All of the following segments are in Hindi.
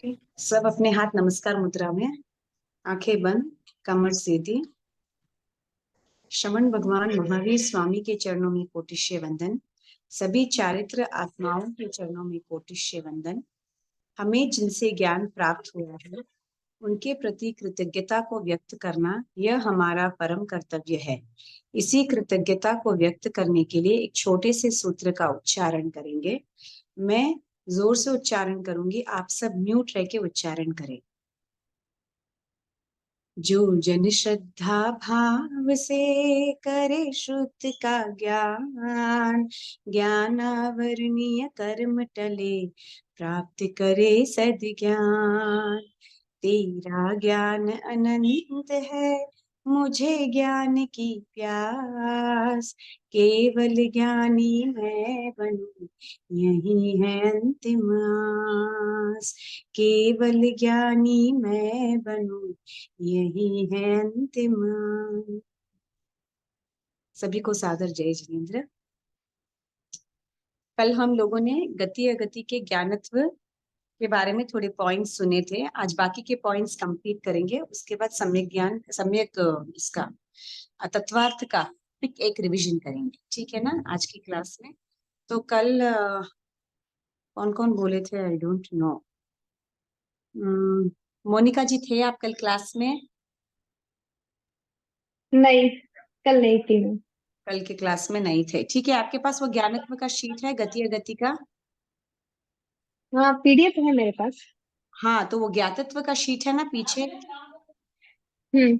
सब अपने हाथ नमस्कार मुद्रा में, आंखें बंद, कमर सीधी। श्रवण भगवान महावीर स्वामी के चरणों में कोटिश्य वंदन। सभी चारित्र आत्माओं के चरणों में कोटिश्य वंदन। हमें जिनसे ज्ञान प्राप्त हुआ है उनके प्रति कृतज्ञता को व्यक्त करना यह हमारा परम कर्तव्य है। इसी कृतज्ञता को व्यक्त करने के लिए एक छोटे से सूत्र का उच्चारण करेंगे। मैं जोर से उच्चारण करूंगी, आप सब म्यूट रह के उच्चारण करें। जो जन श्रद्धा भाव से करे शुद्ध का ज्ञान, ज्ञानावरणीय कर्म टले प्राप्त करे सद्ज्ञान। तेरा ज्ञान अनंत है, मुझे ज्ञान की प्यास। केवल ज्ञानी मैं बनूं, यही है अंतिम आस। केवल ज्ञानी मैं बनूं, यही है अंतिम आस। सभी को सादर जय जिनेन्द्र। कल हम लोगों ने गति अगति के ज्ञानत्व के बारे में थोड़े पॉइंट्स सुने थे। आज बाकी के पॉइंट्स कंप्लीट करेंगे, उसके बाद सम्यक ज्ञान सम्यक इसका तत्वार्थ का एक रिवीजन करेंगे, ठीक है ना, आज की क्लास में। तो कल कौन कौन बोले थे, आई डोंट नो। मोनिका जी थे आप कल क्लास में? नहीं, कल नहीं थी मैं। कल के क्लास में नहीं थे, ठीक है। आपके पास वो ज्ञानत्व का शीट है गति अगति का? हाँ, पीडीएफ है मेरे पास। हाँ, तो वो ज्ञातत्व का शीट है ना पीछे, हम्म।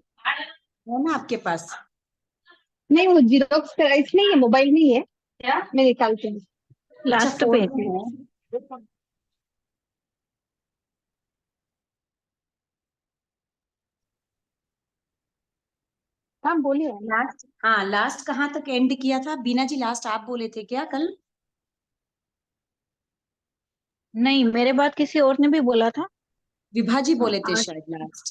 है ना आपके पास? नहीं, वो जीरोक्स का इसमें ही है, मोबाइल में ही है। क्या? मैं निकालती हूँ। अच्छा, लास्ट फोन पेज में में। है। हाँ, बोलिए। लास्ट, हाँ लास्ट कहाँ तक एंड किया था बीना जी? लास्ट आप बोले थे क्या कल? नहीं, मेरे बाद किसी और ने भी बोला था। विभा जी बोले थे आज शायद लास्ट।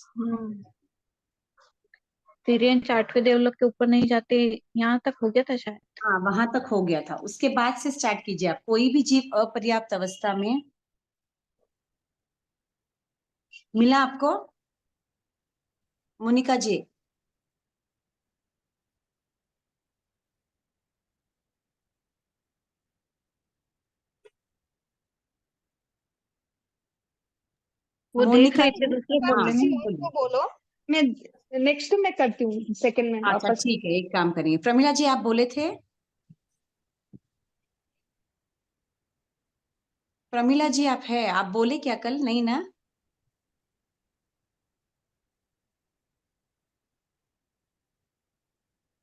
सीरियन 8वें देवलोक के ऊपर नहीं जाते, यहाँ तक हो गया था शायद। हाँ, वहां तक हो गया था, उसके बाद से स्टार्ट कीजिए आप। कोई भी जीव अपर्याप्त अवस्था में, मिला आपको मोनिका जी? वो देख मोनिका रहे थे, जी, दूसरे बोल हाँ रहे किसी हैं। और बोलिए। को बोलो। मैं नेक्स्ट मैं करती हूँ, सेकंड में अच्छा वापस। ठीक है, एक काम करिए। प्रमिला जी आप बोले थे? प्रमिला जी आप है, आप बोले क्या कल? नहीं ना?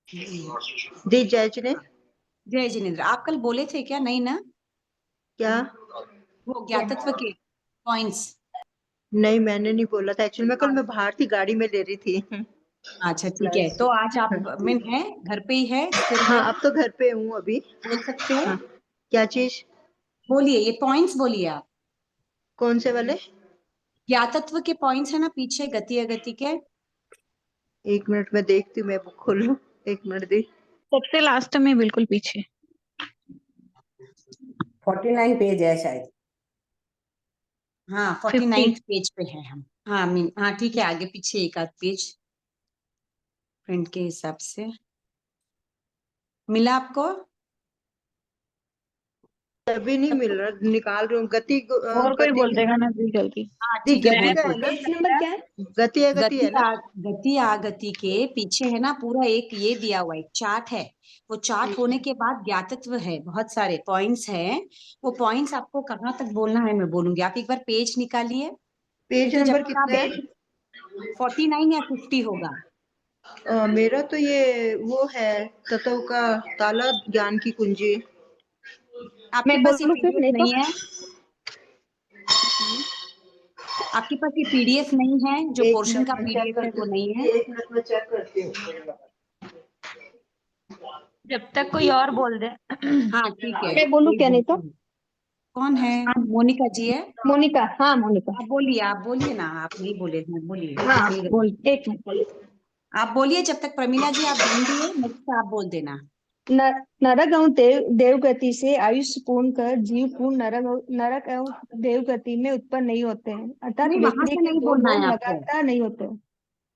दी जय जिने। जय जिनेन्द्र, आप कल बोले थे क्या? नहीं ना? क्या? वो ज्ञातत्व के पॉइंट्स। नहीं, मैंने नहीं बोला था। एक्चुअली मैं बाहर थी, गाड़ी में ले रही थी। अच्छा ठीक है, तो आज आप में है, घर पे ही है, स्थिर हाँ, है, अब तो घर पे हूँ अभी। बोल सकते हैं? हाँ, क्या चीज? बोलिए, ये पॉइंट्स बोलिए आप। कौन से वाले? ज्ञातत्व के पॉइंट्स है ना पीछे गति अगति के। एक मिनट में देखती हूँ, मैं बुक खोलूं। एक मिनट दी। सबसे लास्ट में बिल्कुल पीछे। 49 पेज है शायद। हाँ, 50। 49 पेज पे है हम। हाँ हाँ ठीक है, आगे पीछे एक आध पेज प्रिंट के हिसाब से। मिला आपको? अभी नहीं मिल रहा, निकाल रही हूँ। और कोई गति बोल देगा ना जी जल्दी। हाँ दी ठीक है, गति बोल का दो। है ना? पेज नंबर क्या है? गति अगति है ना? गति आगति के पीछे है ना पूरा एक ये दिया हुआ, एक चार्ट है। वो चार्ट होने के बाद ज्ञातत्व है, बहुत सारे पॉइंट्स हैं। वो पॉइंट्स आपको कहाँ तक बोलना है मैं बोलूंगी, आप एक बार पेज निकालिए। पेज तो जब नंबर तक कितना है? आप 49 या 50 होगा। मेरा तो ये वो है, तत्व का ताला, ज्ञान की कुंजी। आपके मैं पास ये बोलूँ फिर? पीडीएफ नहीं तो नहीं है? आपके पास ये पीडीएफ नहीं है, जो एक पोर्शन मिनट का में चेक पीडीएफ है करती वो हूँ। नहीं है? एक मिनट में चेक करती हूँ। जब तक कोई और बोल दे। हाँ ठीक है, मैं बोलूँ क्या? नहीं तो कौन है? मोनिका जी है। मोनिका। हाँ, मोनिका। आप बोलिए ना, आप नहीं बोले हैं, बोलिए, हाँ, मिल बोल। गई। एक मिनट बोलिए। आप बोलिए जब तक। प्रमिला जी आप ध्यान दिए, नेक्स्ट आप बोल देना। नरक एवं देवगति से आयुष्य पूर्ण कर जीव पूर्ण नरक एवं देवगति में उत्पन्न नहीं होते हैं, अर्थात नहीं, वहां व्यक्ति से के नहीं दो बोलना लोग है आपको, लगातार नहीं होते।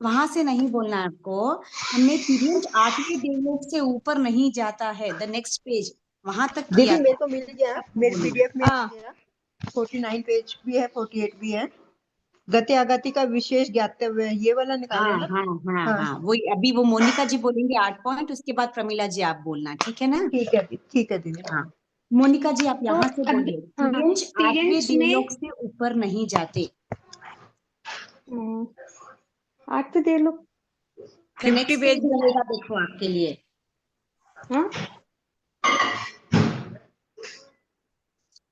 वहां से नहीं बोलना है आपको। हमने तिर्यंच 8वें देवलोक से ऊपर नहीं जाता है, द नेक्स्ट पेज वहां तक दीदी किया मेरे था। को मिल गया, आपको मेरे बोलना है। पीडीएफ में हाँ मिल गया। 49 पेज भी है, 48 भी है। गति आगति का विशेष ज्ञातव्य, ये वाला निकाले हाँ ना। हाँ हाँ हाँ हाँ, वही अभी वो मोनिका जी बोलेंगे 8 पॉइंट, उसके बाद प्रमिला जी आप बोलना, ठीक है ना। ठीक है, ठीक है दीदी। हाँ, मोनिका जी आप तो यहाँ से बोलिए, हाँ तिर्यंच 8वें तिर्यंच देवलोक में से ऊपर नहीं जाते। 8वें देवलोक, तो नेक्स्ट पेज रहेगा, देखो आपके लिए। हाँ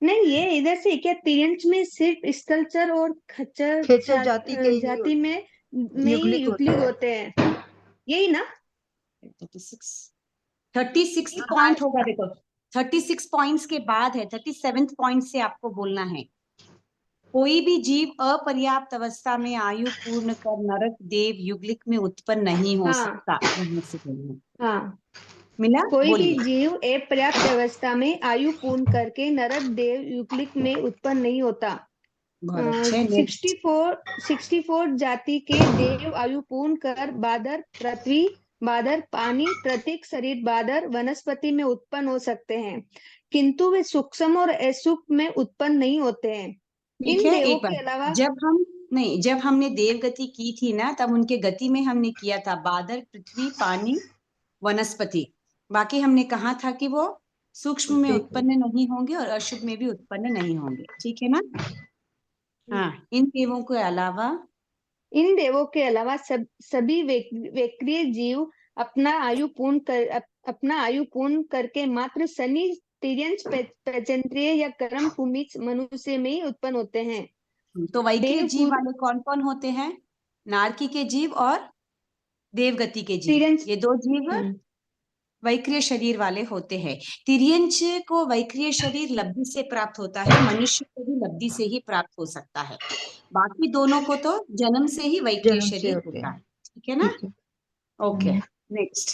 नहीं ये इधर से क्या, तिर्यंच में सिर्फ स्कल्पचर और खच्चर खेचर जाति के ही जाति में ही युगलिक होते युगलिक हैं। होते हैं, यही ना। 36 पॉइंट होगा, देखो 36 पॉइंट्स के बाद है, 37 पॉइंट से आपको बोलना है। कोई भी जीव अपर्याप्त अवस्था में आयु पूर्ण कर नरक देव युगलिक में उत्पन्न नहीं हो हाँ सकता, यहाँ से बोलना। हाँ, मिला, कोई भी बोलिए। जीव अपर्याप्त अवस्था में आयु पूर्ण करके नरक देव युगलिक में उत्पन्न नहीं होता। बहुत अच्छे, नेक्स्ट। 64 जाति के देव आयु पूर्ण कर बादर पृथ्वी, बादर पानी, प्रत्येक शरीर बादर वनस्पति में उत्पन्न हो सकते हैं, किंतु वे सूक्ष्म और असूक्ष्म में उत्पन्न नहीं होते हैं। ठीक इन है, देवों एक बार के अलावा जब हमने देव गति की थी ना, तब उनके गति में हमने किया था बादर पृथ्वी पानी वनस्पति। बाकी हमने कहा था कि वो सूक्ष्म में उत्पन्न नहीं होंगे और अशुभ में भी उत्पन्न नहीं होंगे, ठीक है ना। हाँ, इन देवों के अलावा सभी वैक्रिय जीव अपना आयु पूर्ण करके मात्र शनि तिर्यंच पैचेंद्रिय या कर्म भूमि मनुष्य में ही उत्पन्न होते हैं। तो वैक्रिय जीव देवपुर वाले कौन कौन होते हैं? नारकी के जीव और देवगति के जीव, तिर्यंच ये दो जीव वैक्रिय शरीर वाले होते हैं। तिर्यंच को वैक्रिय शरीर लब्धि से प्राप्त होता है, मनुष्य को भी लब्धि से ही प्राप्त हो सकता है। बाकी दोनों को तो जन्म से ही वैक्रिय जन्म से शरीर होते होता हैं। है, ठीक है ना। ठीक है। Okay, next.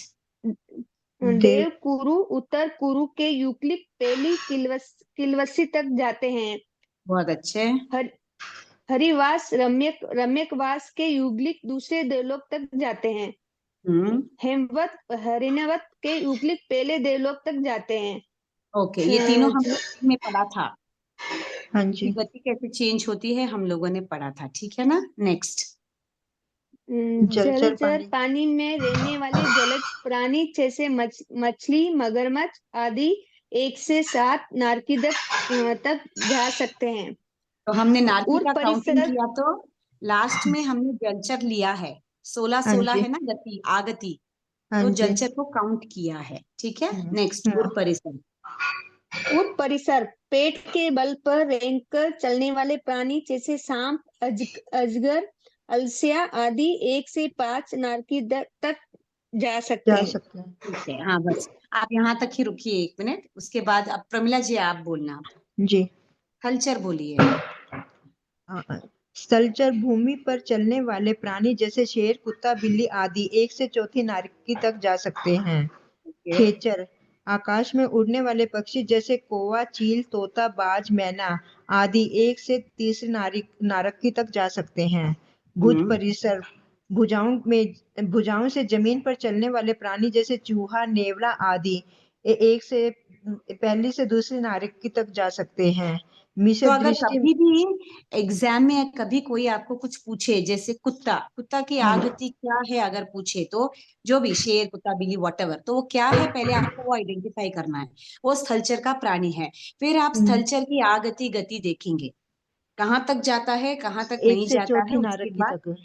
देव कुरु उत्तर कुरु के युक्लिक पहली किलवसी तक जाते हैं। बहुत अच्छे। हरिवास रम्यकवास के युगलिक दूसरे देवलोक तक जाते हैं। हेमवत हरिणवत के युगलिक पहले देवलोक तक जाते हैं। ओके, ये तीनों हम लोग में पढ़ा था, हाँ जी। गति कैसे चेंज होती है हम लोगों ने पढ़ा था, ठीक है ना। नेक्स्ट। जलचर पानी में रहने वाले जलज प्राणी जैसे मछली मगरमच्छ आदि 1 से 7 नारकीदक तक जा सकते हैं। तो हमने नारकी और का काउंटिंग परिसर किया तो लास्ट में हमने जलचर लिया है, 16 है ना, गति आगति, तो जलचर को काउंट किया है, ठीक है। नेक्स्ट, उर परिसर। उर परिसर पेट के बल पर रेंगकर चलने वाले प्राणी जैसे सांप अजगर अलसिया आदि 1 से 5 नारकी तक जा सकते हैं। ठीक है, हाँ बस आप यहाँ तक ही रुकिए 1 मिनट, उसके बाद अब प्रमिला जी आप बोलना जी। हलचर बोलिए। स्थलचर भूमि पर चलने वाले प्राणी जैसे शेर कुत्ता बिल्ली आदि 1 से 4 नारकी तक जा सकते हैं। खेचर आकाश में उड़ने वाले पक्षी जैसे कौवा चील तोता बाज मैना आदि 1 से 3 नारकी तक जा सकते हैं। भुज परिसर भुजाओं से जमीन पर चलने वाले प्राणी जैसे चूहा नेवला आदि 1 से पहली से दूसरी नारकी तक जा सकते हैं। तो अगर कभी भी एग्जाम में कभी कोई आपको कुछ पूछे, जैसे कुत्ता की आगति क्या है अगर पूछे, तो जो भी शेर कुत्ता बिल्ली व्हाटएवर, तो वो क्या है पहले आपको वो आइडेंटिफाई करना है, वो स्थलचर का प्राणी है। फिर आप स्थलचर की आगति गति देखेंगे, कहाँ तक जाता है कहाँ तक 1 नहीं से जाता है, 4 उसके नारकी बाद तक।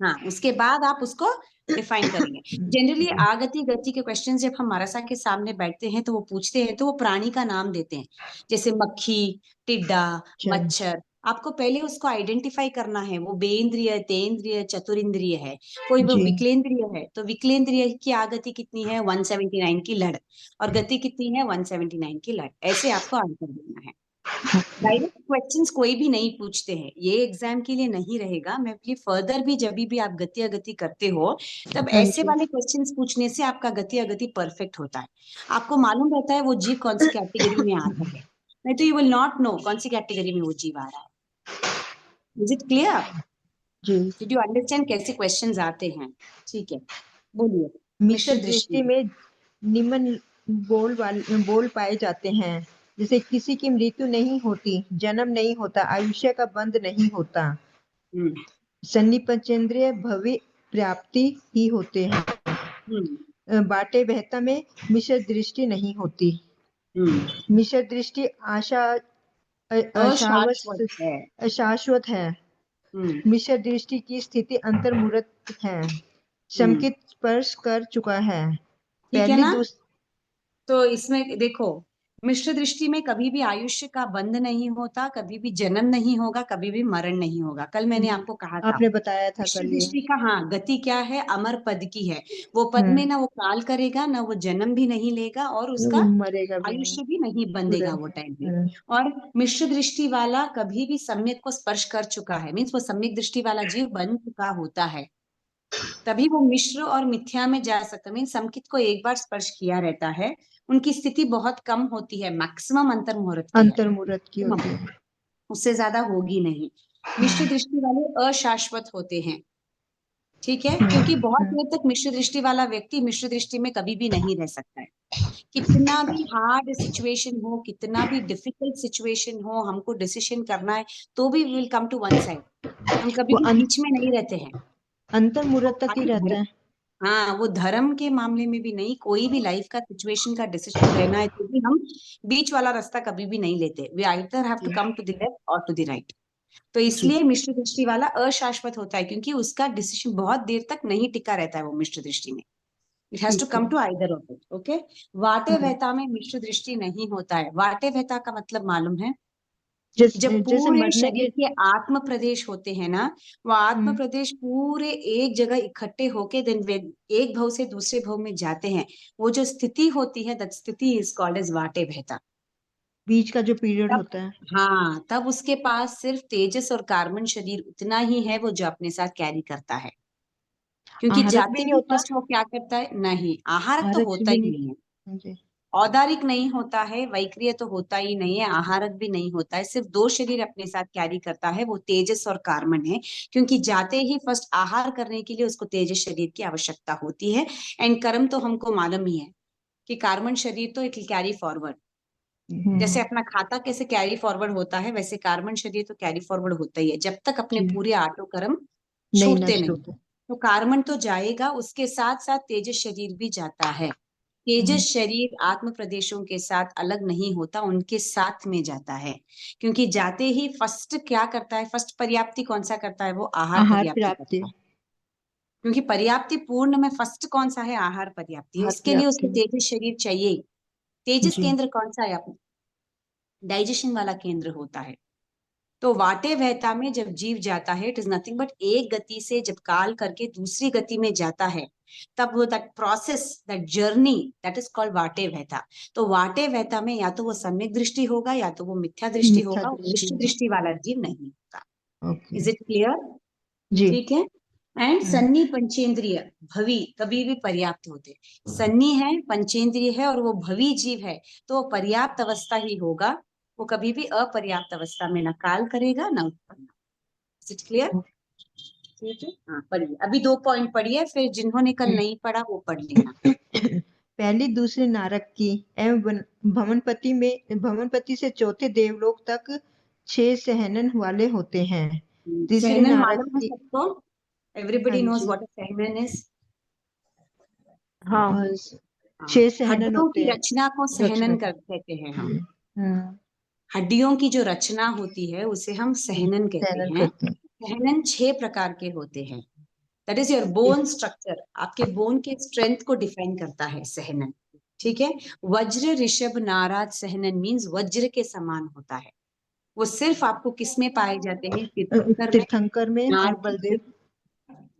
हाँ उसके बाद आप उसको डिफाइन करेंगे। जनरली आगति गति के क्वेश्चन जब हम मारासा के सामने बैठते हैं तो वो पूछते हैं तो वो प्राणी का नाम देते हैं, जैसे मक्खी टिड्डा मच्छर। आपको पहले उसको आइडेंटिफाई करना है, वो बेइंद्रिय तेंद्रिय चतुरिंद्रिय है, कोई वो विकलेंद्रिय है, तो विकलेंद्रिय की आगति कितनी है 179 की लड़, और गति कितनी है 179 की लड़, ऐसे आपको आंसर देना है। डायरेक्ट क्वेश्चंस कोई भी नहीं पूछते हैं, ये एग्जाम के लिए नहीं रहेगा। मैं भी फर्दर भी जब भी आप गति अगति करते हो तब हाँ ऐसे जी। वाले क्वेश्चंस पूछने से आपका गति अगति परफेक्ट होता है। आपको मालूम रहता है वो जीव कौन सी कैटेगरी में आता है, नहीं तो यू विल नॉट नो कौन सी कैटेगरी में वो जीव आ रहा है। Is it clear? जी। डिड यू अंडरस्टैंड कैसे क्वेश्चंस आते हैं? ठीक है, बोलिए। मिश्र दृष्टि में निम्न बोल पाए जाते हैं, जैसे किसी की मृत्यु नहीं होती, जन्म नहीं होता, आयुष्य का बंध नहीं होता, हम्म सन्नि पंचेंद्रिय भव्य प्राप्ति ही होते हैं। बाटे बहता में मिश्र दृष्टि नहीं होती। मिश्र दृष्टि अशाश्वत है। अशाश्वत है। मिश्र दृष्टि की स्थिति अंतर्मुहूर्त है, संकित स्पर्श कर चुका है। ठीक है पहली ना? तो इसमें देखो, मिश्र दृष्टि में कभी भी आयुष्य का बंध नहीं होता, कभी भी जन्म नहीं होगा, कभी भी मरण नहीं होगा। कल मैंने आपको कहा था, आपने बताया था मिश्र कल ये। दृष्टि का हाँ गति क्या है, अमर पद की है। वो पद में ना वो काल करेगा, ना वो जन्म भी नहीं लेगा, और उसका मरेगा भी नहीं, आयुष्य भी नहीं बंधेगा वो टाइम में। और मिश्र दृष्टि वाला कभी भी सम्यक को स्पर्श कर चुका है, मीन्स वो सम्यक दृष्टि वाला जीव बन चुका होता है, तभी वो मिश्र और मिथ्या में जा सकता है। मीन संकित को एक बार स्पर्श किया रहता है, उनकी स्थिति बहुत कम होती है, मैक्सिमम अंतर्मुहूर्त की है, अंतर्मुहूर्त की होती है, उससे ज्यादा होगी नहीं। मिश्र दृष्टि वाले अशाश्वत होते हैं, ठीक है, क्योंकि बहुत देर तक मिश्र दृष्टि वाला व्यक्ति मिश्र दृष्टि में कभी भी नहीं रह सकता है। कितना भी हार्ड सिचुएशन हो, कितना भी डिफिकल्ट सिचुएशन हो, हमको डिसीजन करना है तो भी will come to one side, हम कभी भी बीच में नहीं रहते हैं, अंतर्मुहूर्त तक ही रहता है। हाँ, वो धर्म के मामले में भी नहीं, कोई भी लाइफ का सिचुएशन का डिसीजन लेना है तो भी हम बीच वाला रास्ता कभी भी नहीं लेते। We either have to come to the left और टू द राइट। तो इसलिए मिश्र दृष्टि वाला अशाश्वत होता है, क्योंकि उसका डिसीजन बहुत देर तक नहीं टिका रहता है वो मिश्र दृष्टि में। It has to come to either of it. Okay, वाटे वहता में मिश्र दृष्टि नहीं होता है। वाटे वहता का मतलब मालूम है? जब जैसे पूरे मरने शरीर के आत्म प्रदेश होते हैं ना, वो आत्म हम्म। प्रदेश पूरे एक जगह इकट्ठे होके दिन एक भव से दूसरे भव में जाते हैं, वो जो स्थिति होती है, दैट स्थिति इज कॉल्ड एज वाटे बहता। बीच का जो पीरियड तब होता है, हाँ, तब उसके पास सिर्फ तेजस और कार्बन शरीर उतना ही है वो जो अपने साथ कैरी करता है, क्योंकि आहारक जाते भी नहीं ही होता। फर्स्ट वो क्या करता है, नहीं आहारक तो आहारक होता भी ही नहीं। नहीं है, जी। औदारिक नहीं होता है, वैक्रिय तो होता ही नहीं है, आहारक भी नहीं होता है। सिर्फ दो शरीर अपने साथ कैरी करता है, वो तेजस और कार्बन है, क्योंकि जाते ही फर्स्ट आहार करने के लिए उसको तेजस शरीर की आवश्यकता होती है। एंड कर्म तो हमको मालूम ही है कि कार्बन शरीर तो इट विल कैरी फॉरवर्ड, जैसे अपना खाता कैसे कैरी फॉरवर्ड होता है, वैसे कार्बन शरीर तो कैरी फॉरवर्ड होता ही है, जब तक अपने पूरे आटो कर्म नहीं छूटते नष्ट नहीं। होता। तो कार्बन तो जाएगा, उसके साथ साथ तेजस शरीर भी जाता है। तेजस शरीर आत्म प्रदेशों के साथ अलग नहीं होता, उनके साथ में जाता है, क्योंकि जाते ही फर्स्ट क्या करता है, फर्स्ट पर्याप्ति कौन सा करता है, वो आहार आहार पर्याप्ति प्राप्ति। करता है। क्योंकि पर्याप्ति पूर्ण में फर्स्ट कौन सा है, आहार पर्याप्ति। आहार उसके लिए उसको प्राप्ति। तेजस शरीर चाहिए। तेजस जी। केंद्र कौन सा है, अपना डाइजेशन वाला केंद्र होता है। तो वाटे वहता में जब जीव जाता है, इट इज नथिंग बट एक गति से जब काल करके दूसरी गति में जाता है, तब वो that process, that journey, that is called वाटे वहता। तो वाटे वहता में या तो वो सम्यक दृष्टि होगा या तो वो मिथ्या दृष्टि मिथ्या होगा, दृष्टि मिश्र होगा। दृष्टि वाला जीव नहीं होगा। ओके। Is it clear? जी। ठीक है। एंड सन्नी पंचेंद्रिय भवी कभी भी पर्याप्त होते, सन्नी है, पंचेंद्रिय है और वो भवी जीव है, तो वो पर्याप्त अवस्था ही होगा, वो कभी भी अपर्याप्त अवस्था में न काल करेगा न उत्पन्न। Is it clear? ठीक है, हाँ पढ़िए, अभी 2 पॉइंट पढ़िए, फिर जिन्होंने कल नहीं पढ़ा वो पढ़ लेना। पहली दूसरी नारक की एवं भवनपति से चौथे देवलोक तक 6 सहनन वाले होते हैं। तीसरी सहनन नारक मालूम है की। सबको? हाँ एवरीबडी नोज जी। व्हाट इज सहनन इज? हाँ। हाँ, 6 सहनन हड्डियों होते की हैं। रचना को सहनन रचना। कहते हैं हम। हम्म। हड्डियों की जो रचना होती है उसे हम सहनन कहते सहनन हैं। करते हैं। सहनन 6 प्रकार के होते हैं। That is your bone structure, आपके बोन के स्ट्रेंथ को डिफाइन करता है सहनन। ठीक है, वज्र ऋषभ नाराज सहनन मीन्स वज्र के समान होता है। वो सिर्फ आपको किस में पाए जाते हैं, तीर्थंकर में, तीर्थंकर में और नारद बलदेव।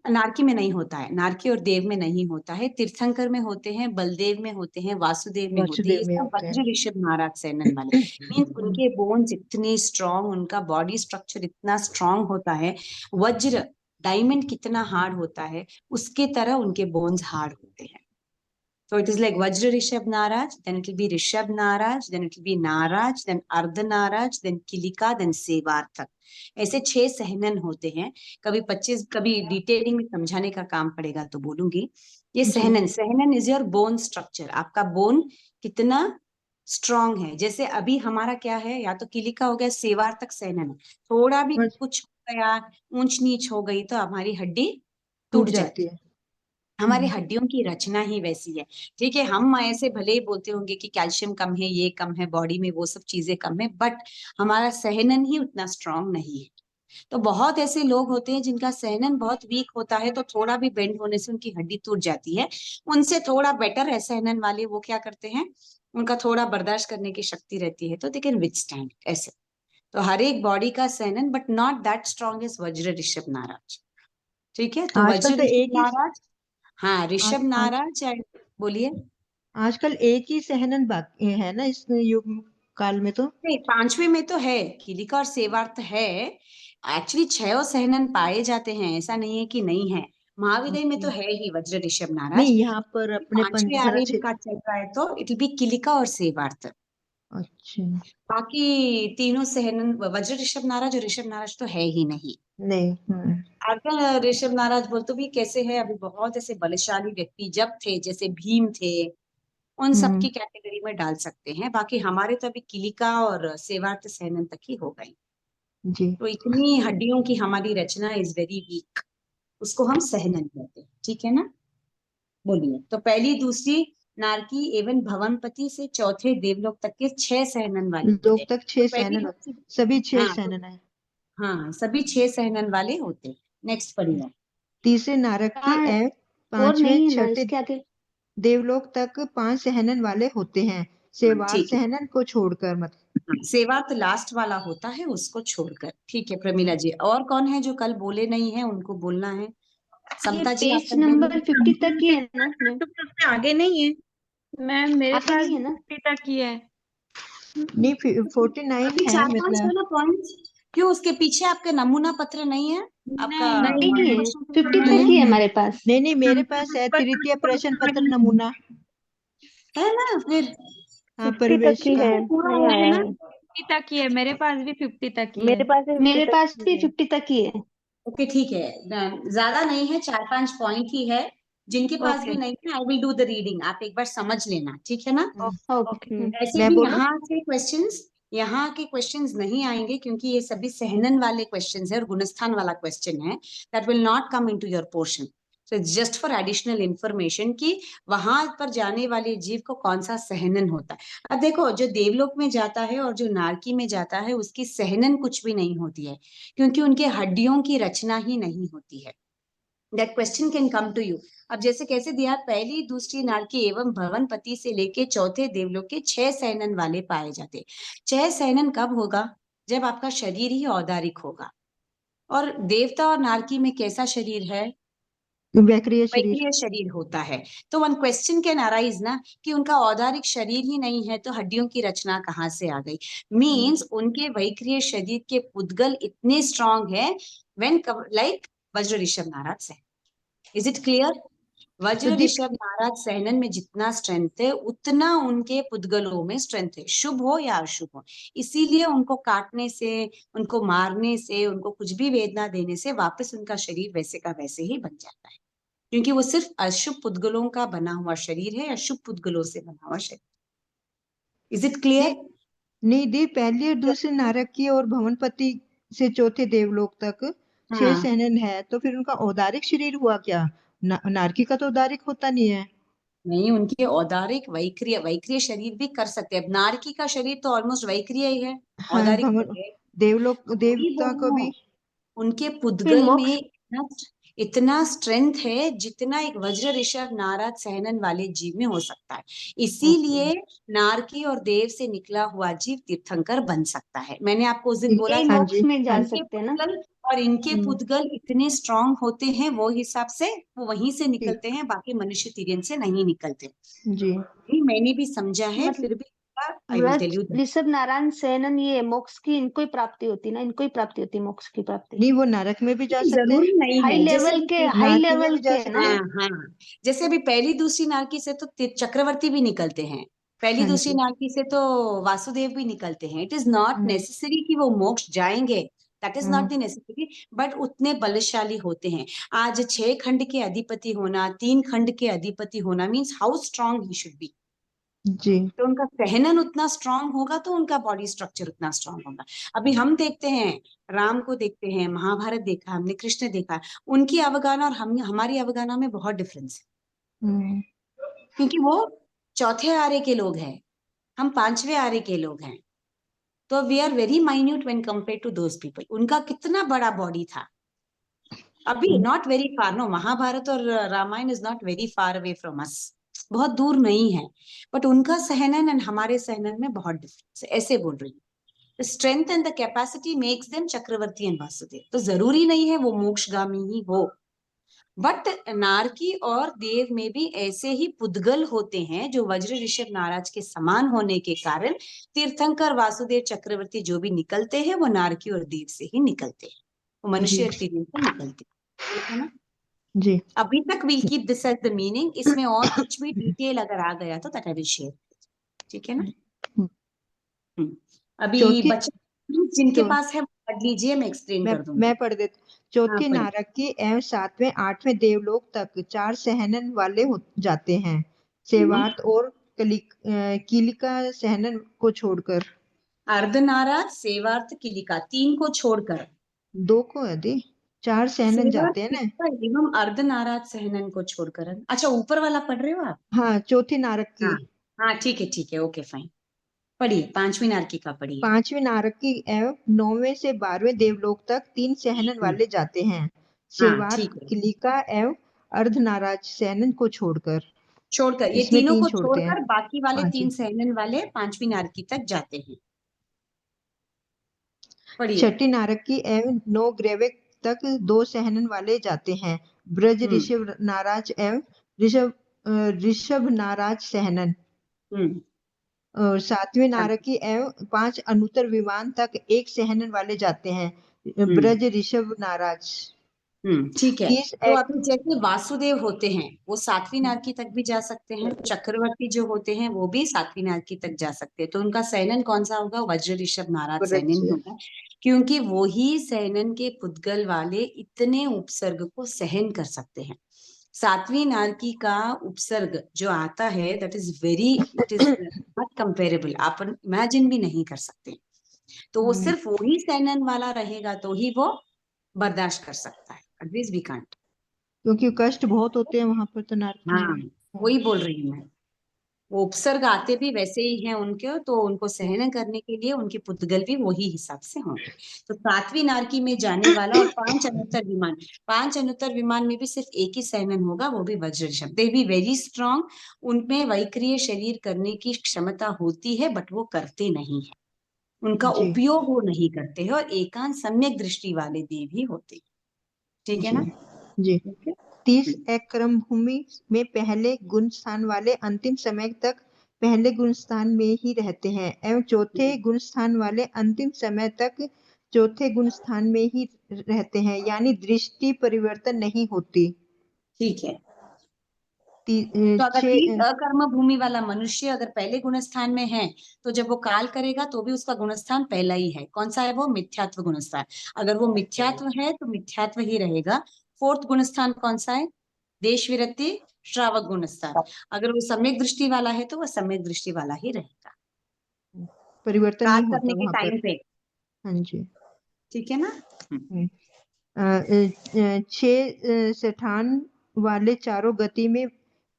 नारकी में नहीं होता है, नारकी और देव में नहीं होता है, तीर्थंकर में होते हैं, बलदेव में होते हैं, वासुदेव में होते हैं, ये वासुदेव में सब होते वज्र हैं। ऋषभ नारद सैनन वाले मीन्स उनके बोन्स इतने स्ट्रांग, उनका बॉडी स्ट्रक्चर इतना स्ट्रांग होता है, वज्र डायमंड कितना हार्ड होता है उसके तरह उनके बोन्स हार्ड होते हैं। So it is like Vajra Rishabh Naraj, then it will be Rishabh Naraj, then it will be Naraj, then Ardha Naraj, then Kilika, then Sevarthak. ऐसे 6 सहनन होते हैं। कभी 25 कभी डिटेलिंग में समझाने का काम पड़ेगा तो बोलूंगी। ये जी। सहनन इज योर बोन स्ट्रक्चर, आपका बोन कितना स्ट्रांग है। जैसे अभी हमारा क्या है, या तो किलिका हो गया, सेवार्थक सहनन, थोड़ा भी और कुछ हो गया, ऊंच नीच हो गई तो हमारी हड्डी टूट टूट जाती जाती है। है। हमारी हड्डियों की रचना ही वैसी है। ठीक है, हम ऐसे भले ही बोलते होंगे कि कैल्शियम कम है, ये कम है बॉडी में, वो सब चीजें कम है, बट हमारा सहनन ही उतना स्ट्रांग नहीं है। तो बहुत ऐसे लोग होते हैं जिनका सहनन बहुत वीक होता है, तो थोड़ा भी बेंड होने से उनकी हड्डी टूट जाती है। उनसे थोड़ा बेटर है सहनन वाले, वो क्या करते हैं, उनका थोड़ा बर्दाश्त करने की शक्ति रहती है, तो दे कैन विथस्टैंड ऐसे। तो हर एक बॉडी का सहनन, but not that strong as वज्र ऋषभ नाराज। ठीक है, तो आजकल वज्र तो ऋषभ एक ही नाराज, हाँ आज, ऋषभ आज नाराज बोलिए। आजकल एक ही सहनन बाकी है ना इस युग काल में तो। नहीं, 5वें में तो है, किलिका और सेवार्थ है। एक्चुअली 6 सहनन पाए जाते हैं, ऐसा नहीं है कि नहीं है। महाविदय में तो ओके। है ही वज्र ऋषभ नाराज। नहीं, यहाँ पर अपने 5वें पंचधरा आर्य क्षेत्र। का चल रहा है तो इट विल बी किलिका और सेवार्थ। अच्छा। बाकी तीनों सहनन वज्र ऋषभ नाराज और ऋषभ नाराज तो है ही नहीं। नहीं। अगर ऋषभ नाराज बोल तो भी कैसे है, अभी बहुत ऐसे बलशाली व्यक्ति जब थे, जैसे भीम थे, उन सब हम्म। की कैटेगरी में डाल सकते हैं। बाकी हमारे तो अभी किलिका और सेवार्थ सहनन तक ही हो गए। जी। तो इतनी हड्डियों की हमारी रचना इज वेरी वीक, उसको हम सहनन कहते हैं। ठीक है ना, बोलिए। तो पहली, दूसरी नारकी एवं भवनपति से चौथे देवलोक तक के 6 सहनन वाले होते लोग हैं। तक तो 6 पहली, सहनन दूसरी, सभी 6 हाँ तो सहनन है। हाँ, सभी 6 सहनन वाले होते हैं। नेक्स्ट पढ़िए। तीसरे नारकी हाँ, एवं और 5वें नहीं है ना छठे इसके आगे। देवलोक तक 5 सहनन वाले होते हैं, सेवार ठीक है, सहनन को छोड़कर। मत सेवा तो लास्ट वाला होता है, उसको छोड़कर। ठीक है प्रमीला जी, और कौन है जो कल बोले नहीं है, उनको बोलना है। ये समता जी पेज आपका नंबर देंगे। 50 तक ही है ना मैम? तो सबसे आगे नहीं है मैम, मेरे आगे पास नहीं है ना? 50 तक ही है। नहीं, 49 अभी है 4-5 है मतलब। ना पॉइंट्स, क्यों उसके पीछे आपका नमूना पत्र नहीं है? आपका नहीं नहीं मॉडल है, क्वेश्चन पेपर 50 नहीं तक है? ही है हमारे पास। नहीं नहीं, मेरे पास है बस तृतीय उसको प्रश्न पत्र आगे नमूना। है ना फिर? हाँ, 50 तक परिवेश ही का। है, पूरा नहीं हो आया गया है। ना? 50 तक ही है, मेरे पास भी 50 तक ही है। मेरे पास भी 50 तक ही है। ओके ठीक है, ज्यादा नहीं है, 4-5 पॉइंट ही है। जिनके पास ओके भी नहीं है, आई विल डू द रीडिंग, आप एक बार समझ लेना, ठीक है ना? ओके। ओके। ऐसे मैं भी बोलूं? यहाँ के क्वेश्चंस नहीं आएंगे, क्योंकि ये सभी सहनन वाले क्वेश्चंस है और गुणस्थान वाला क्वेश्चन है। That will not come into your portion. So it's just for additional information कि वहां पर जाने वाले जीव को कौन सा सहनन होता है। अब देखो, जो देवलोक में जाता है और जो नारकी में जाता है, उसकी सहनन कुछ भी नहीं होती है, क्योंकि उनके हड्डियों की रचना ही नहीं होती है। That question can come to you. अब जैसे कैसे दिया, पहली, दूसरी नारकी एवं भवनपति से लेके चौथे देवलोक के 6 सहनन वाले पाए जाते। 6 सहनन कब होगा? जब आपका शरीर ही औदारिक होगा। और देवता और नारकी में कैसा शरीर है? वैक्रिय शरीर। वैक्रिय शरीर होता है। तो वन क्वेश्चन कैन अराइज ना, कि उनका औदारिक शरीर ही नहीं है तो हड्डियों की रचना कहाँ से आ गई? मीन्स उनके वैक्रिय शरीर के पुद्गल इतने स्ट्रांग है, व्हेन लाइक वज्र ऋषभ नाराज से। Is it clear? तो वज्र दीप, ऋषभ नाराज सहनन में जितना स्ट्रेंथ है, उतना उनके पुद्गलों में स्ट्रेंथ है, शुभ हो या अशुभ हो। इसीलिए उनको काटने से, उनको मारने से, उनको कुछ भी वेदना देने से वापस उनका शरीर वैसे का वैसे ही बन जाता है, क्योंकि वो सिर्फ अशुभ पुद्गलों का बना हुआ शरीर है या शुभ पुद्गलों से बना हुआ शरीर। Is it clear? दीप नहीं दीप, पहली और दूसरी नारकी और भवनपति से चौथे देवलोक तक 6 हाँ, सहनन है, तो फिर उनका औदारिक शरीर हुआ क्या? नारकी का तो औदारिक होता नहीं है। नहीं, उनके औदारिक वैक्रिय वैक्रिय शरीर भी कर सकते हैं। अब नारकी का शरीर तो ऑलमोस्ट वैक्रिय ही है, हाँ, औदारिक तो भवन है। देवलोक तो वही बोल देवता रही को भी। हूँ, उनके फिर पुद्गल में मोक्ष। इतना स्ट्रेंथ है जितना एक वज्र ऋषभ नारद सहनन वाले जीव में हो सकता है। इसीलिए नारकी और देव से निकला हुआ जीव तीर्थंकर बन सकता है। मैंने आपको उस दिन बोला यही था, हाँ मोक्ष जी, में जा हाँ इनके सकते हैं ना। पुद्गल और इनके पुद्गल इतने स्ट्रांग होते हैं, वो हिसाब से वो वहीं से जी, निकलते हैं, बाकी मनुष्य तिर्यन से नहीं निकलते। जी, ये मैंने भी समझा है, मतलब फिर भी I will tell you that. ऋषभ नारायण शयनन ये मोक्ष की इनको ही प्राप्ति होती ना, इनको ही प्राप्ति होती मोक्ष की प्राप्ति। नहीं वो नरक में भी जा सकते हैं, जरूरी नहीं हाई है, जैसे लेवल अभी के, हाई नारकी में लेवल भी जा के सकते ना। हाँ हैं। हाँ, जैसे अभी पहली दूसरी नारकी से तो चक्रवर्ती भी निकलते हैं, पहली हाँ दूसरी जी, नारकी से तो वासुदेव भी निकलते हैं। It is not hmm, necessary कि वो मोक्ष जाएंगे, that is not hmm, the necessary, but उतने बलशाली होते हैं। आज 6 खंड के अधिपति होना, 3 खंड के अधिपति होना means how strong he should be. जी, तो उनका सहनन उतना स्ट्रांग होगा तो उनका बॉडी स्ट्रक्चर उतना स्ट्रांग होगा। अभी हम देखते हैं, राम को देखते हैं, महाभारत देखा हमने, कृष्ण देखा, उनकी अवगाना और हम हमारी अवगाना में बहुत डिफरेंस है, हम्म, क्योंकि वो चौथे आरे के लोग हैं, हम 5वें आरे के लोग हैं। तो we are very minute when compare to those people. उनका कितना बड़ा बॉडी था। अभी not very far, no, Mahabharata और Ramayana is not very far away from us, बहुत दूर नहीं है, बट उनका सहनन और हमारे सहनन में बहुत डिफरेंस है, ऐसे बोल रही हूँ। The strength and the capacity makes them Chakravarti and Vasudev. तो जरूरी नहीं है वो मोक्षगामी ही हो, बट नारकी और देव में भी ऐसे ही पुद्गल होते हैं जो वज्र ऋषभ नाराज के समान होने के कारण तीर्थंकर वासुदेव चक्रवर्ती जो भी निकलते हैं वो नारकी और देव से ही निकलते हैं, वो मनुष्य और तिर्यन से निकलते हैं, ठीक है ना। जी, अभी तक will keep this as the meaning, इसमें और कुछ भी डिटेल अगर आ गया तो दैट आई विल शेयर, ठीक है ना। हम्म। अभी चौथी बच्चे जिनके चौ, पास है वो पढ़ लीजिए, मैं एक्सप्लेन कर मैं दूंगी। पढ़ देती। हाँ चौथी पढ़िए। नारकी एवं 7वें 8वें देवलोक तक 4 सहनन वाले हो जाते हैं, हम्म। सेवार्थ और किलिका सहनन को छोड़कर। अर्धनाराज, सेवार्थ, किलिका, 3 को छोड़कर 2 को यदि 4 सहनन सेवार्थ, जाते हैं ना। किलिका एवं अर्धनाराज सहनन को छोड़कर। अच्छा, ऊपर वाला पढ़ रहे हो आप। हाँ चौथी नारकी, हाँ हाँ, ठीक है, ओके फाइन। पढ़िए, 5वीं नारकी का पढ़िए। 5वीं नारकी एवं 9वें से 12वें देवलोक तक 3 सहनन हम्म, वाले जाते हैं, हाँ सेवार्थ ठीक है, किलिका एवं अर्धनाराज सहनन को छोड़कर। छोड़कर, ये इसमें तीनों 3 को छोड़ते हैं। छोड़कर बाकी वाले हाँ 3 जी। सहनन वाले 5वीं नारकी तक जाते हैं। पढ़िए। छठी नारकी एवं 9 ग्रेविक तक 2 सहनन वाले जाते हैं, ब्रज हम्म ऋषभ नाराज एवं ऋषभ ऋषभ नाराज सहनन। हम्म। और 7वीं नारकी एवं 5 अनुत्तर विमान तक 1 सहनन वाले जाते हैं, हम्म ब्रज ऋषभ नाराज। ठीक है। 30 तो एक, अभी जैसे वासुदेव होते हैं वो 7वीं नारकी तक भी जा सकते हैं, चक्रवर्ती जो होते हैं वो भी 7वीं नारकी तक जा सकते हैं। तो उनका सैनन कौन सा होगा, वज्र ऋषभ नाराज ब्रज। सैनन ही होगा, क्योंकि वो ही सैनन के पुद्गल वाले इतने उपसर्ग को सहन कर सकते हैं। 7वीं नारकी का उपसर्ग जो आता है that is very, it is not comparable, आप इमेजिन भी नहीं कर सकते। तो वो सिर्फ वही सैनन वाला रहेगा तो ही वो बर्दाश्त कर सकता है, अदरवाइज वी कांट। क्योंकि कष्ट बहुत होते हैं वहां पर तो नारकी हाँ, में। वही बोल रही हूँ मैं, वो उपसर्ग आते भी वैसे ही हैं उनके, तो उनको सहन करने के लिए उनके पुद्गल भी वही हिसाब से होंगे। तो 7वीं नारकी में जाने वाला, और 5 अनुत्तर विमान, 5 अनुत्तर विमान में भी सिर्फ एक ही सहनन होगा, वो भी वज्र ऋषभ। दे बी वेरी स्ट्रांग, उनमें वैक्रिय शरीर करने की क्षमता होती है, बट वो करते नहीं है, उनका जी, उपयोग वो नहीं करते हैं, और एकांत सम्यक दृष्टि वाले देव ही होते हैं, ठीक है जी, ना। जी। ठीक है। 30 एक क्रम भूमि में पहले गुण स्थान वाले अंतिम समय तक पहले गुण स्थान में ही रहते हैं, एवं चौथे गुण स्थान वाले अंतिम समय तक चौथे गुण स्थान में ही रहते हैं, यानी दृष्टि परिवर्तन नहीं होती। ठीक है। तो अगर 30 अकर्म भूमि वाला मनुष्य अगर पहले गुणस्थान में है, तो जब वो काल करेगा तो भी उसका गुणस्थान पहला ही है। कौन सा है वो, मिथ्यात्व गुणस्थान। अगर वो मिथ्यात्व है तो मिथ्यात्व ही रहेगा। 4th गुणस्थान कौन सा है, देश विरक्ति श्रावक गुणस्थान। अगर वो सम्यक दृष्टि वाला है तो वो सम्यक दृष्टि वाला ही रहेगा, परिवर्तन काल नहीं होता करने के वहां पर। टाइम पे, हाँ जी। ठीक है ना। सेठान वाले चारों गति में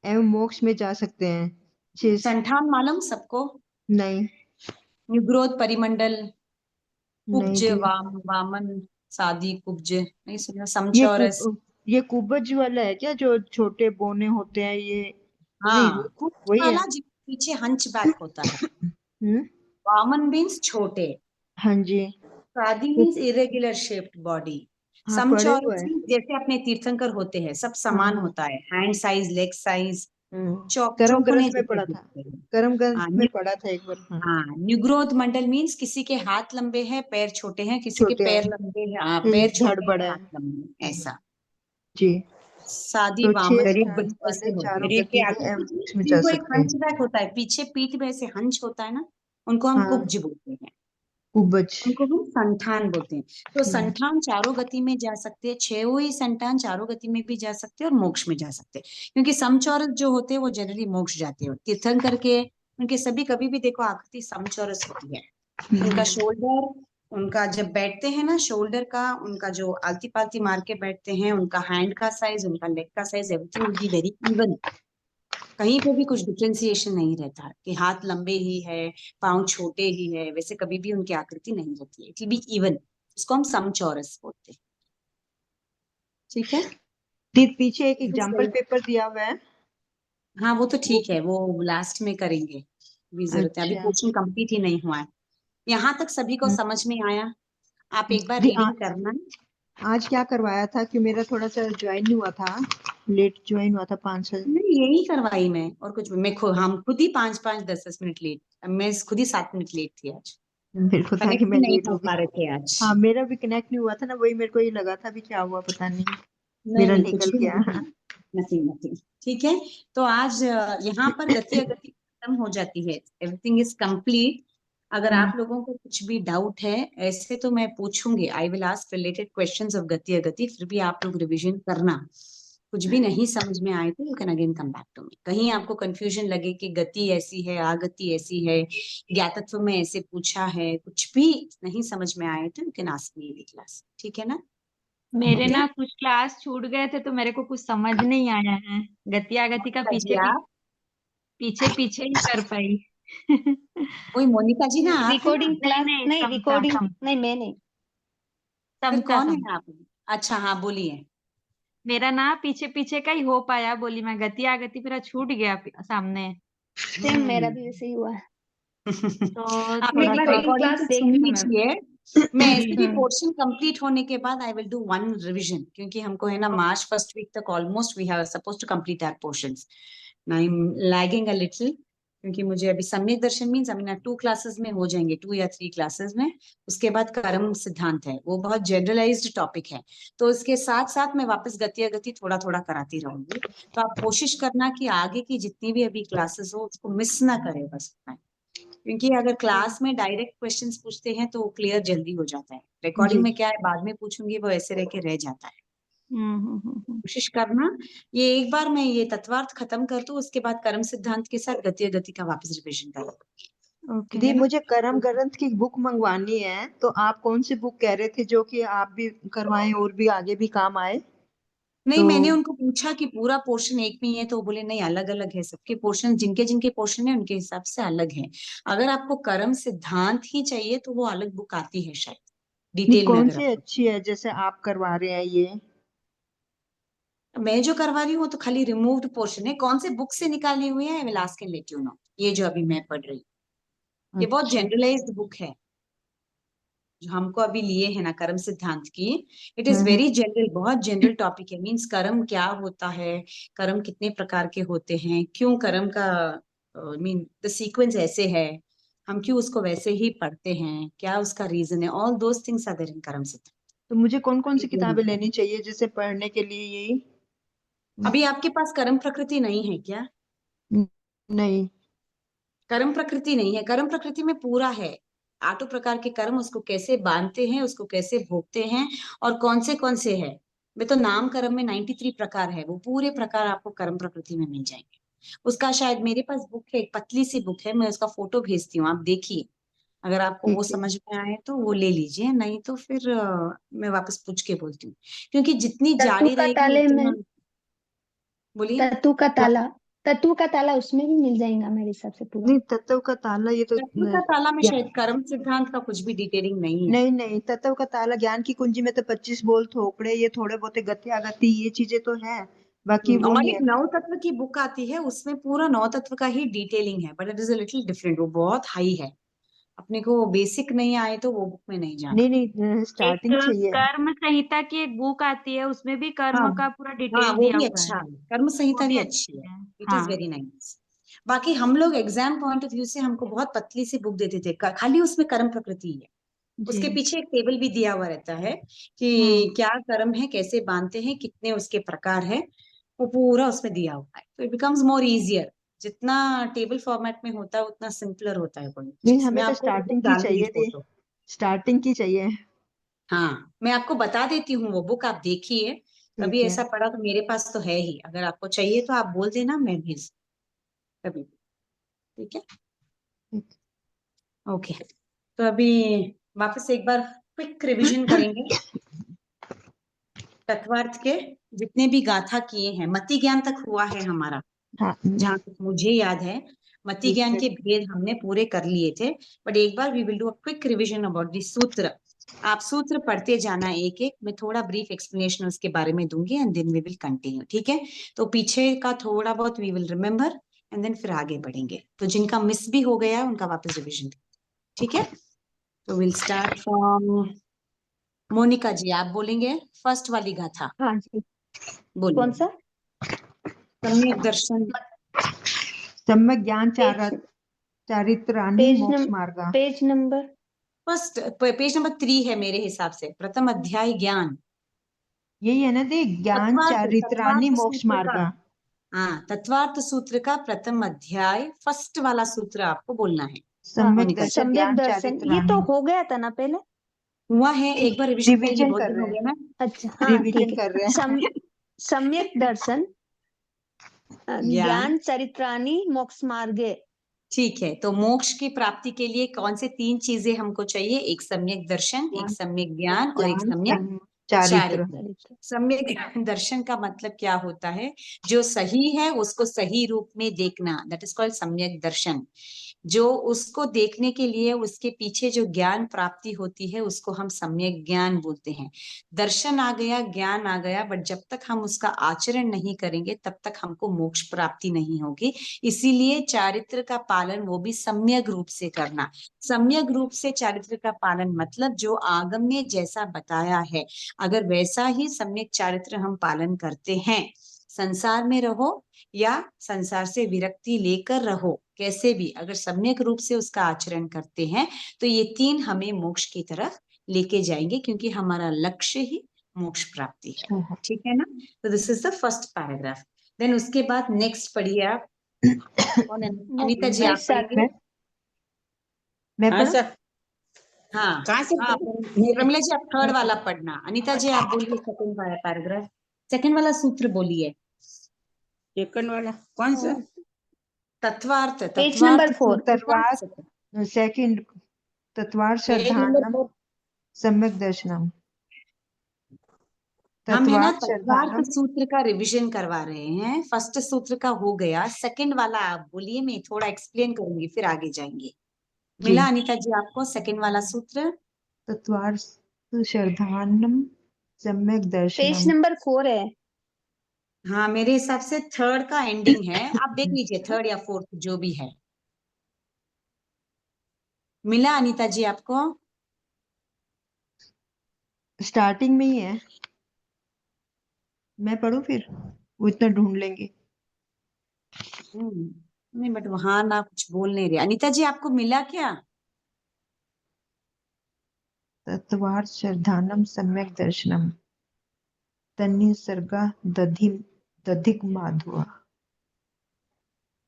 एवं मोक्ष में जा सकते हैं। संठान मालूम सबको, नहीं, निग्रोध, परिमंडल, नहीं कुब्ज, जी। वामन, सादी कुब्ज, नहीं सुना, ये समचौरस। ये कुबज वाला है क्या, जो छोटे बोने होते हैं ये? नहीं, हाँ, कुछ वही है। वाला जिसके पीछे हंच बैक होता है। हम्म। कॉमन मीन्स छोटे, हाँ जी। शादी मीन्स इरेगुलर शेप्ड बॉडी, हाँ, पढ़े हुए समचौरस हैं। means जैसे अपने तीर्थंकर होते हैं सब हाँ समान हाँ। होता है, हैंड साइज, लेग साइज, कर्म चौकोने ग्रंथ में जैसे पढ़ा था। दिखते हैं। कर्म ग्रंथ हाँ में पढ़ा था एक बार। हाँ। हाँ, न्यूग्रोथ मंडल मीन्स किसी के हाथ लंबे हैं पैर छोटे हैं, किसी के छोटे पैर हैं। लंबे हैं, हाँ, पैर धड़ छोटे हैं बड़ा है। हाथ लंबे हैं, ऐसा। जी। शादी तो वामन 6 गरीब स्थान ऐसे वाले होते हैं, चारों रेखे गति में आकृति एवं मोक्ष में जा जिनको एक सकते हैं। हंच होता है पीछे, पीठ में ऐसे हंच होता है ना, उनको हम हाँ, कुब्ज बोलते हैं, कुबज। उनको हम संठान बोलते हैं। तो हम्म। संठान चारों गति में जा सकते हैं, छह ही संतान चारों गति में भी जा सकते हैं और मोक्ष में जा सकते हैं, क्योंकि समचौरस जो होते हैं वो जनरली मोक्ष जाते हैं। तीर्थंकर के उनके सभी कभी भी देखो आकृति समचौरस होती है। उनका शोल्डर, उनका जब बैठते हैं ना शोल्डर का, उनका जो आलती पालती मार के बैठते हैं, उनका हैंड का साइज, उनका लेग का size, everything will be very even. कहीं पे भी कुछ डिफ्रेंसिएशन नहीं रहता कि हाथ लंबे ही है पांव छोटे ही है, वैसे कभी भी उनकी आकृति नहीं रहती है, इट विल बी इवन। इसको हम समचौरस बोलते हैं। ठीक है, पीछे एक एग्जाम्पल पेपर दिया हुआ है। हाँ वो तो ठीक है, वो लास्ट में करेंगे, भी जरूरत है, अभी अच्छा। क्वेश्चन कंप्लीट ही नहीं हुआ है। यहाँ तक सभी को समझ में आया? आप एक बार दी रीडिंग करना। आज क्या करवाया था कि मेरा थोड़ा सा ज्वाइन नहीं हुआ था, लेट ज्वाइन हुआ था 5 साल। नहीं, यही करवाई मैं, और कुछ मैं हम खुद ही 5-5 10-10 मिनट लेट, मैं खुद ही 7 मिनट लेट थी आज, मेरे को था कि कनेक्ट मैं भी नहीं लेट हो हो पा गई। रहे थे आज। हाँ, मेरा भी कनेक्ट नहीं हुआ था ना, वही मेरे को ये लगा था भी क्या हुआ पता नहीं। नहीं मेरा नहीं, कुछ निकल भी गया। नहीं था, नथिंग नथिंग। ठीक है, तो आज यहाँ पर गति अगति खत्म हो जाती है, एवरीथिंग इज कंप्लीट। अगर आप लोगों को कुछ भी डाउट है ऐसे तो मैं पूछूंगी, I will ask related questions of गति अगति, फिर भी आप लोग रिवीजन करना। कुछ भी नहीं समझ में आए तो you can again come back to me. कहीं आपको कंफ्यूजन लगे कि गति ऐसी है, आगति ऐसी है, ज्ञातत्व में ऐसे पूछा है, कुछ भी नहीं समझ में आए तो you can ask me in class, ठीक है ना? मेरे ओके, ना कुछ क्लास छूट गए थे तो मेरे को कुछ समझ नहीं आया है। गति आगति का जी आप पीछे पीछे ही कर पाई। कोई मोनिका जी ना आप है ना? रिकॉर्डिंग नहीं क्लास नहीं, नहीं, रिकॉर्डिंग नहीं, मैं नहीं। फिर समझा कौन है समझा। आप? अच्छा हाँ, बोलिए। मेरा ना पीछे पीछे का ही हो पाया, बोली मैं गति आगति मेरा छूट गया सामने। सेम मेरा भी वैसे ही हुआ है। तो आप मैं एक थोड़ा बार सा रिकॉर्डिंग रिकॉर्डिंग क्लास तो देख सुन रही हूँ मैम। लीजिए। मैं ऐसे भी हम्म पोर्शन कंप्लीट होने के बाद I will do one revision, क्योंकि हमको है ना मार्च फर्स्ट वीक तक almost we have suppose to complete our portions. I am lagging a little, क्योंकि मुझे अभी सम्यक दर्शन मीन्स अभी ना 2 क्लासेस में हो जाएंगे, 2 या 3 क्लासेस में। उसके बाद कर्म सिद्धांत है, वो बहुत जनरलाइज्ड टॉपिक है, तो इसके साथ साथ मैं वापस गति अगति थोड़ा थोड़ा कराती रहूंगी। तो आप कोशिश करना कि आगे की जितनी भी अभी क्लासेस हो उसको मिस ना करें बस, क्योंकि अगर क्लास में डायरेक्ट क्वेश्चंस पूछते हैं तो वो क्लियर जल्दी हो जाता है, रिकॉर्डिंग जी। में क्या है बाद में पूछूंगी वो ऐसे रह के रह जाता है। हम्म। कोशिश करना ये एक बार मैं ये तत्वार्थ खत्म कर दूं, उसके बाद कर्म सिद्धांत के साथ गति गति का वापस रिविजन करूंगी, ओके। ठीक है ना? मुझे कर्म ग्रंथ की बुक मंगवानी है, तो आप कौन सी बुक कह रहे थे जो कि आप भी करवाएं और भी आगे भी काम आए? नहीं, तो मैंने उनको पूछा कि पूरा पोर्शन एक में ही है, तो वो बोले नहीं अलग अलग है, सबके पोर्शन जिनके जिनके पोर्शन है उनके हिसाब से अलग है। अगर आपको कर्म सिद्धांत ही चाहिए तो वो अलग बुक आती है शायद, नहीं, डिटेल में कौन अगर सी आपको। अच्छी है जैसे आप करवा रहे हैं ये? मैं जो करवा रही हूँ वो तो खाली रिमूव्ड पोर्शन है, कौन से बुक से निकाली हुई है I will ask and let you know. ये जो अभी मैं पढ़ रही हूँ ये बहुत अच्छा। जनरलाइज्ड बुक है, जो हमको अभी लिए है ना कर्म सिद्धांत की। It is hmm. Very general, बहुत जनरल टॉपिक है, मीन्स कर्म क्या होता है, कर्म कितने प्रकार के होते हैं, क्यों कर्म का मीन द सीक्वेंस ऐसे है, हम क्यों उसको वैसे ही पढ़ते हैं, क्या उसका रीजन है, all those things are there in karma तो मुझे कौन कौन सी किताबें सिद्धांत। लेनी चाहिए जैसे पढ़ने के लिए यही? अभी आपके पास कर्म प्रकृति नहीं है क्या? नहीं। कर्म प्रकृति नहीं है, कर्म प्रकृति में पूरा है 8 प्रकार के कर्म, उसको कैसे बांधते हैं, उसको कैसे भोगते हैं, और कौन से है। मैं तो नाम कर्म में 93 प्रकार है, वो पूरे प्रकार आपको कर्म प्रकृति में मिल जाएंगे। उसका शायद मेरे पास बुक है, एक पतली सी बुक है, मैं उसका फोटो भेजती हूँ, आप देखिए। अगर आपको वो ठीक है। समझ में आए तो वो ले लीजिए, नहीं तो फिर मैं वापस पूछ के बोलती हूँ, क्योंकि जितनी तत्तू जाड़ी का रहेगी ताले में, उतना। बोलिए। तत्तू का ताला। तत्व का ताला उसमें भी मिल जाएगा मेरे हिसाब से पूरा। नहीं, तत्व का ताला ये तो तत्व का ताला में ज्ञान- शायद कर्म सिद्धांत का कुछ भी डिटेलिंग नहीं है। नहीं नहीं, तत्व का ताला ज्ञान की कुंजी में तो 25 बोल थोकड़े, ये थोड़े बहुत गति आगति ये चीजें तो है, बाकी वो और नहीं एक है। नव तत्व की बुक आती है, उसमें पूरा नौ तत्व का ही डिटेलिंग है, but it is a little different, वो बहुत हाई है, अपने को बेसिक नहीं आए तो वो बुक में नहीं जाना। नहीं नहीं, एक स्टार्टिंग चाहिए। कर्म संहिता की एक बुक आती है, उसमें भी कर्म हाँ का पूरा हाँ, डिटेल वो दिया भी हुआ अच्छा है। है, कर्म संहिता वो भी भी अच्छी अच्छी है, है। इट इज हाँ वेरी नाइस। बाकी हम लोग एग्जाम पॉइंट ऑफ व्यू से हमको बहुत पतली सी बुक देते थे, खाली उसमें कर्म प्रकृति है, उसके जी। पीछे एक टेबल भी दिया हुआ रहता है कि क्या कर्म है, कैसे बांधते हैं, कितने उसके प्रकार है, वो पूरा उसमें दिया हुआ है, तो इट बिकम्स मोर इजियर। जितना टेबल फॉर्मेट में होता है उतना सिंपलर होता है कोई नहीं, चीज। मैं हमें तो आपको वो बुक स्टार्टिंग की डाल दूंगी चाहिए थी, फोटो। स्टार्टिंग की चाहिए। हाँ, मैं आपको बता देती हूँ, वो बुक आप देखिए, कभी ठीक है। ऐसा पड़ा तो मेरे पास तो है ही, अगर आपको चाहिए तो आप बोल देना, मैं भेज कभी। ठीक है, ठीक। ओके। तो अभी वापस एक बार क्विक रिवीजन करेंगे तत्वार्थ के, जितने भी गाथा किए हैं, मति ज्ञान तक हुआ है हमारा, हाँ, जहां तक मुझे याद है मति ठीक ज्ञान है। के भेद हमने पूरे कर लिए थे। बट एक बार we will do a quick revision about the सूत्र। आप सूत्र पढ़ते जाना एक एक, मैं थोड़ा ब्रीफ एक्सप्लेनेशन उसके बारे में दूंगी and then we will continue. ठीक है, तो पीछे का थोड़ा बहुत we will remember and then फिर आगे बढ़ेंगे, तो जिनका मिस भी हो गया उनका वापस रिविजन। ठीक है, तो विल स्टार्ट फ्रॉम मोनिका जी, आप बोलेंगे फर्स्ट वाली गाथा, हाँ जी। बोलिए। कौन सा? सम्यक दर्शन, सम्यक ज्ञान पेज चारित्राणि पेज मोक्ष नंबर मार्गा। Page number first page number 3 है मेरे हिसाब से, प्रथम अध्याय ज्ञान, यही है ना दी, ज्ञान चारित्राणि तत्वार्थ मोक्ष सूत्र का, मार्गा। हाँ तत्वार्थ सूत्र का प्रथम अध्याय फर्स्ट वाला सूत्र आपको बोलना है। हाँ, सम्यक मोनिका जी, दर्शन सम्यक ज्ञान दर्शन ये तो चारित्राणि। हो गया था ना पहले। हुआ है, एक बार रिविजन करेंगे, रिवीजन बहुत कर दिन हो रहे हैं, गया ना। अच्छा हाँ रिवीजन ठीक कर है। रहे हैं। सम्यक दर्शन ज्ञान, ज्ञान चरित्राणि मोक्ष मार्गे। ठीक है, तो मोक्ष की प्राप्ति के लिए कौन से 3 चीजें हमको चाहिए? एक सम्यक दर्शन, एक सम्यक ज्ञान और एक सम्यक चारित्र। चारित्र। सम्यक दर्शन का मतलब क्या होता है? जो सही है उसको सही रूप में देखना, दैट इज कॉल्ड सम्यक दर्शन। जो उसको देखने के लिए उसके पीछे जो ज्ञान प्राप्ति होती है उसको हम सम्यक ज्ञान बोलते हैं। दर्शन आ गया, ज्ञान आ गया, बट जब तक हम उसका आचरण नहीं करेंगे तब तक हमको मोक्ष प्राप्ति नहीं होगी। इसीलिए चारित्र का पालन वो भी सम्यक रूप से करना। सम्यक रूप से चारित्र का पालन मतलब जो आगम में जैसा बताया है, अगर वैसा ही सम्यक चारित्र हम पालन करते हैं, संसार में रहो या संसार से विरक्ति लेकर रहो, कैसे भी अगर सम्यक रूप से उसका आचरण करते हैं तो ये 3 हमें मोक्ष की तरफ लेके जाएंगे, क्योंकि हमारा लक्ष्य ही मोक्ष प्राप्ति है। ठीक है ना, तो this is the first paragraph. Then उसके बाद नेक्स्ट पढ़िए आप, कौन है? अनीता जी भाई आप पढ़ेंगे। मैं हाँ पढ़ूं? सर, हाँ कहाँ से हाँ, प्रमिला जी आप थर्ड वाला पढ़ना, अनीता जी आप बोलिए सेकंड वाला पैराग्राफ, सेकंड वाला सूत्र बोलिए। सेकंड वाला कौन सा? Tattvartha, page number Tattvartha 4। सूत्र का Tattvartha second, Tattvartha page number श्रद्धानम 4। सम्यक दर्शनम। हम है ना तत्वार्थ तत्वार्थ श्रद्धानम। सूत्र का रिवीजन करवा रहे हैं, फर्स्ट सूत्र का हो गया, सेकंड वाला आप बोलिए, मैं थोड़ा एक्सप्लेन करूंगी फिर आगे जाएंगे। जी। मिला अनीता जी आपको सेकंड वाला सूत्र? तत्वार्थ श्रद्धानम सम्यक पेज दर्शनम। नंबर 4 है। हाँ मेरे हिसाब से थर्ड का एंडिंग है, आप देख लीजिए थर्ड या फोर्थ जो भी है। मिला अनीता जी आपको? स्टार्टिंग में ही है, मैं पढ़ूं फिर? वो इतना ढूंढ लेंगे। नहीं बट वहां ना कुछ बोल नहीं रहे। अनीता जी आपको मिला क्या? तत्वार्थ श्रद्धानम सम्यक दर्शनम तन्निसर्गा दधिक माधुआ।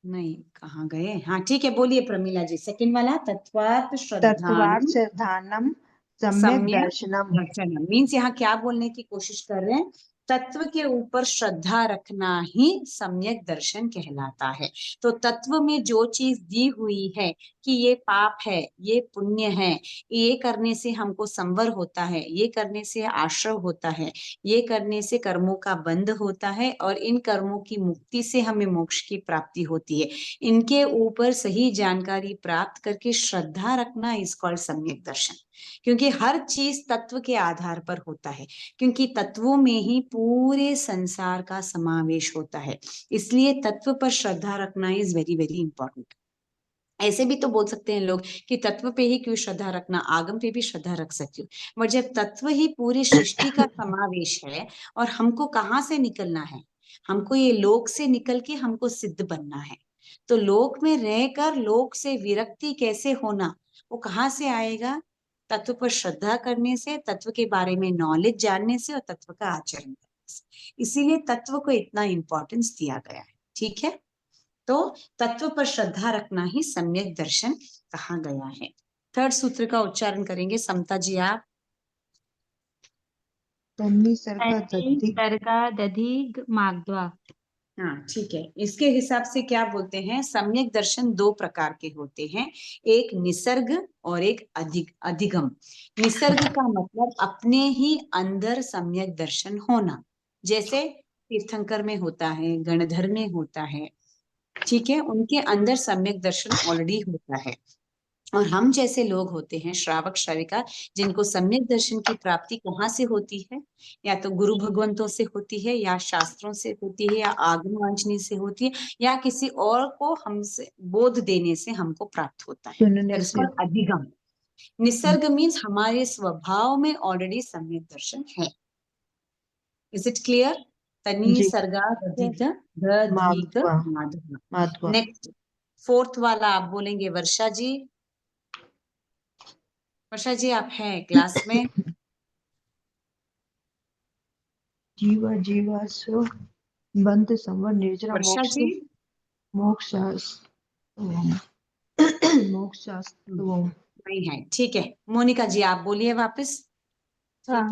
नहीं, कहाँ गए? हाँ ठीक है, बोलिए प्रमिला जी, सेकंड वाला तत्वार्थ तत्वार्थ श्रद्धानम श्रद्धानम सम्यक सम्यक दर्शनम। दर्शनम मीन्स यहाँ क्या बोलने की कोशिश कर रहे हैं? तत्व के ऊपर श्रद्धा रखना ही सम्यक दर्शन कहलाता है। तो तत्व में जो चीज दी हुई है कि ये पाप है, ये पुण्य है, ये करने से हमको संवर होता है, ये करने से आश्रव होता है, ये करने से कर्मों का बंध होता है और इन कर्मों की मुक्ति से हमें मोक्ष की प्राप्ति होती है, इनके ऊपर सही जानकारी प्राप्त करके श्रद्धा रखना इज कॉल्ड सम्यक दर्शन। क्योंकि हर चीज तत्व के आधार पर होता है, क्योंकि तत्वों में ही पूरे संसार का समावेश होता है, इसलिए तत्व पर श्रद्धा रखना इज वेरी वेरी इंपॉर्टेंट। ऐसे भी तो बोल सकते हैं लोग कि तत्व पे ही क्यों श्रद्धा रखना, आगम पे भी श्रद्धा रख सकते हो, मगर जब तत्व ही पूरी सृष्टि का समावेश है और हमको कहाँ से निकलना है, हमको ये लोक से निकल के हमको सिद्ध बनना है, तो लोक में रहकर लोक से विरक्ति कैसे होना, वो कहाँ से आएगा? तत्व पर श्रद्धा करने से, तत्व के बारे में नॉलेज जानने से और तत्व का आचरण करने से। इसीलिए तत्व को इतना इंपॉर्टेंस दिया गया है। ठीक है, तो तत्व पर श्रद्धा रखना ही सम्यक दर्शन कहा गया है। थर्ड सूत्र का उच्चारण करेंगे समता जी आप। तन्नी सर्गा तन्नी दधि सर्गा दधि माग्द्वा। हाँ ठीक है, इसके हिसाब से क्या बोलते हैं, सम्यक दर्शन दो प्रकार के होते हैं, एक निसर्ग और एक अधिगम। निसर्ग का मतलब अपने ही अंदर सम्यक दर्शन होना, जैसे तीर्थंकर में होता है, गणधर में होता है, ठीक है, उनके अंदर सम्यक दर्शन ऑलरेडी होता है। और हम जैसे लोग होते हैं श्रावक श्राविका, जिनको सम्यक दर्शन की प्राप्ति कहाँ से होती है, या तो गुरु भगवंतों से होती है, या शास्त्रों से होती है, या आगम वांछनी से होती है, या किसी और को हमसे बोध देने से हमको प्राप्त होता है। सुनने That is से called अधिगम। निसर्ग मीन्स हमारे स्वभाव में ऑलरेडी सम्यक दर्शन है। Is it clear? तनी जी सर्गा दधिग दधीग माधवा माधवा। माधवा नेक्स्ट फोर्थ वाला आप बोलेंगे वर्षा जी। वर्षा जी आप हैं क्लास में? जीवा जीवा सो बंद संवर निर्जरा वर्षा जी मोक्षास्तवम मोक्षास्तवम। नहीं है, ठीक है। मोनिका जी आप बोलिए वापस। हाँ।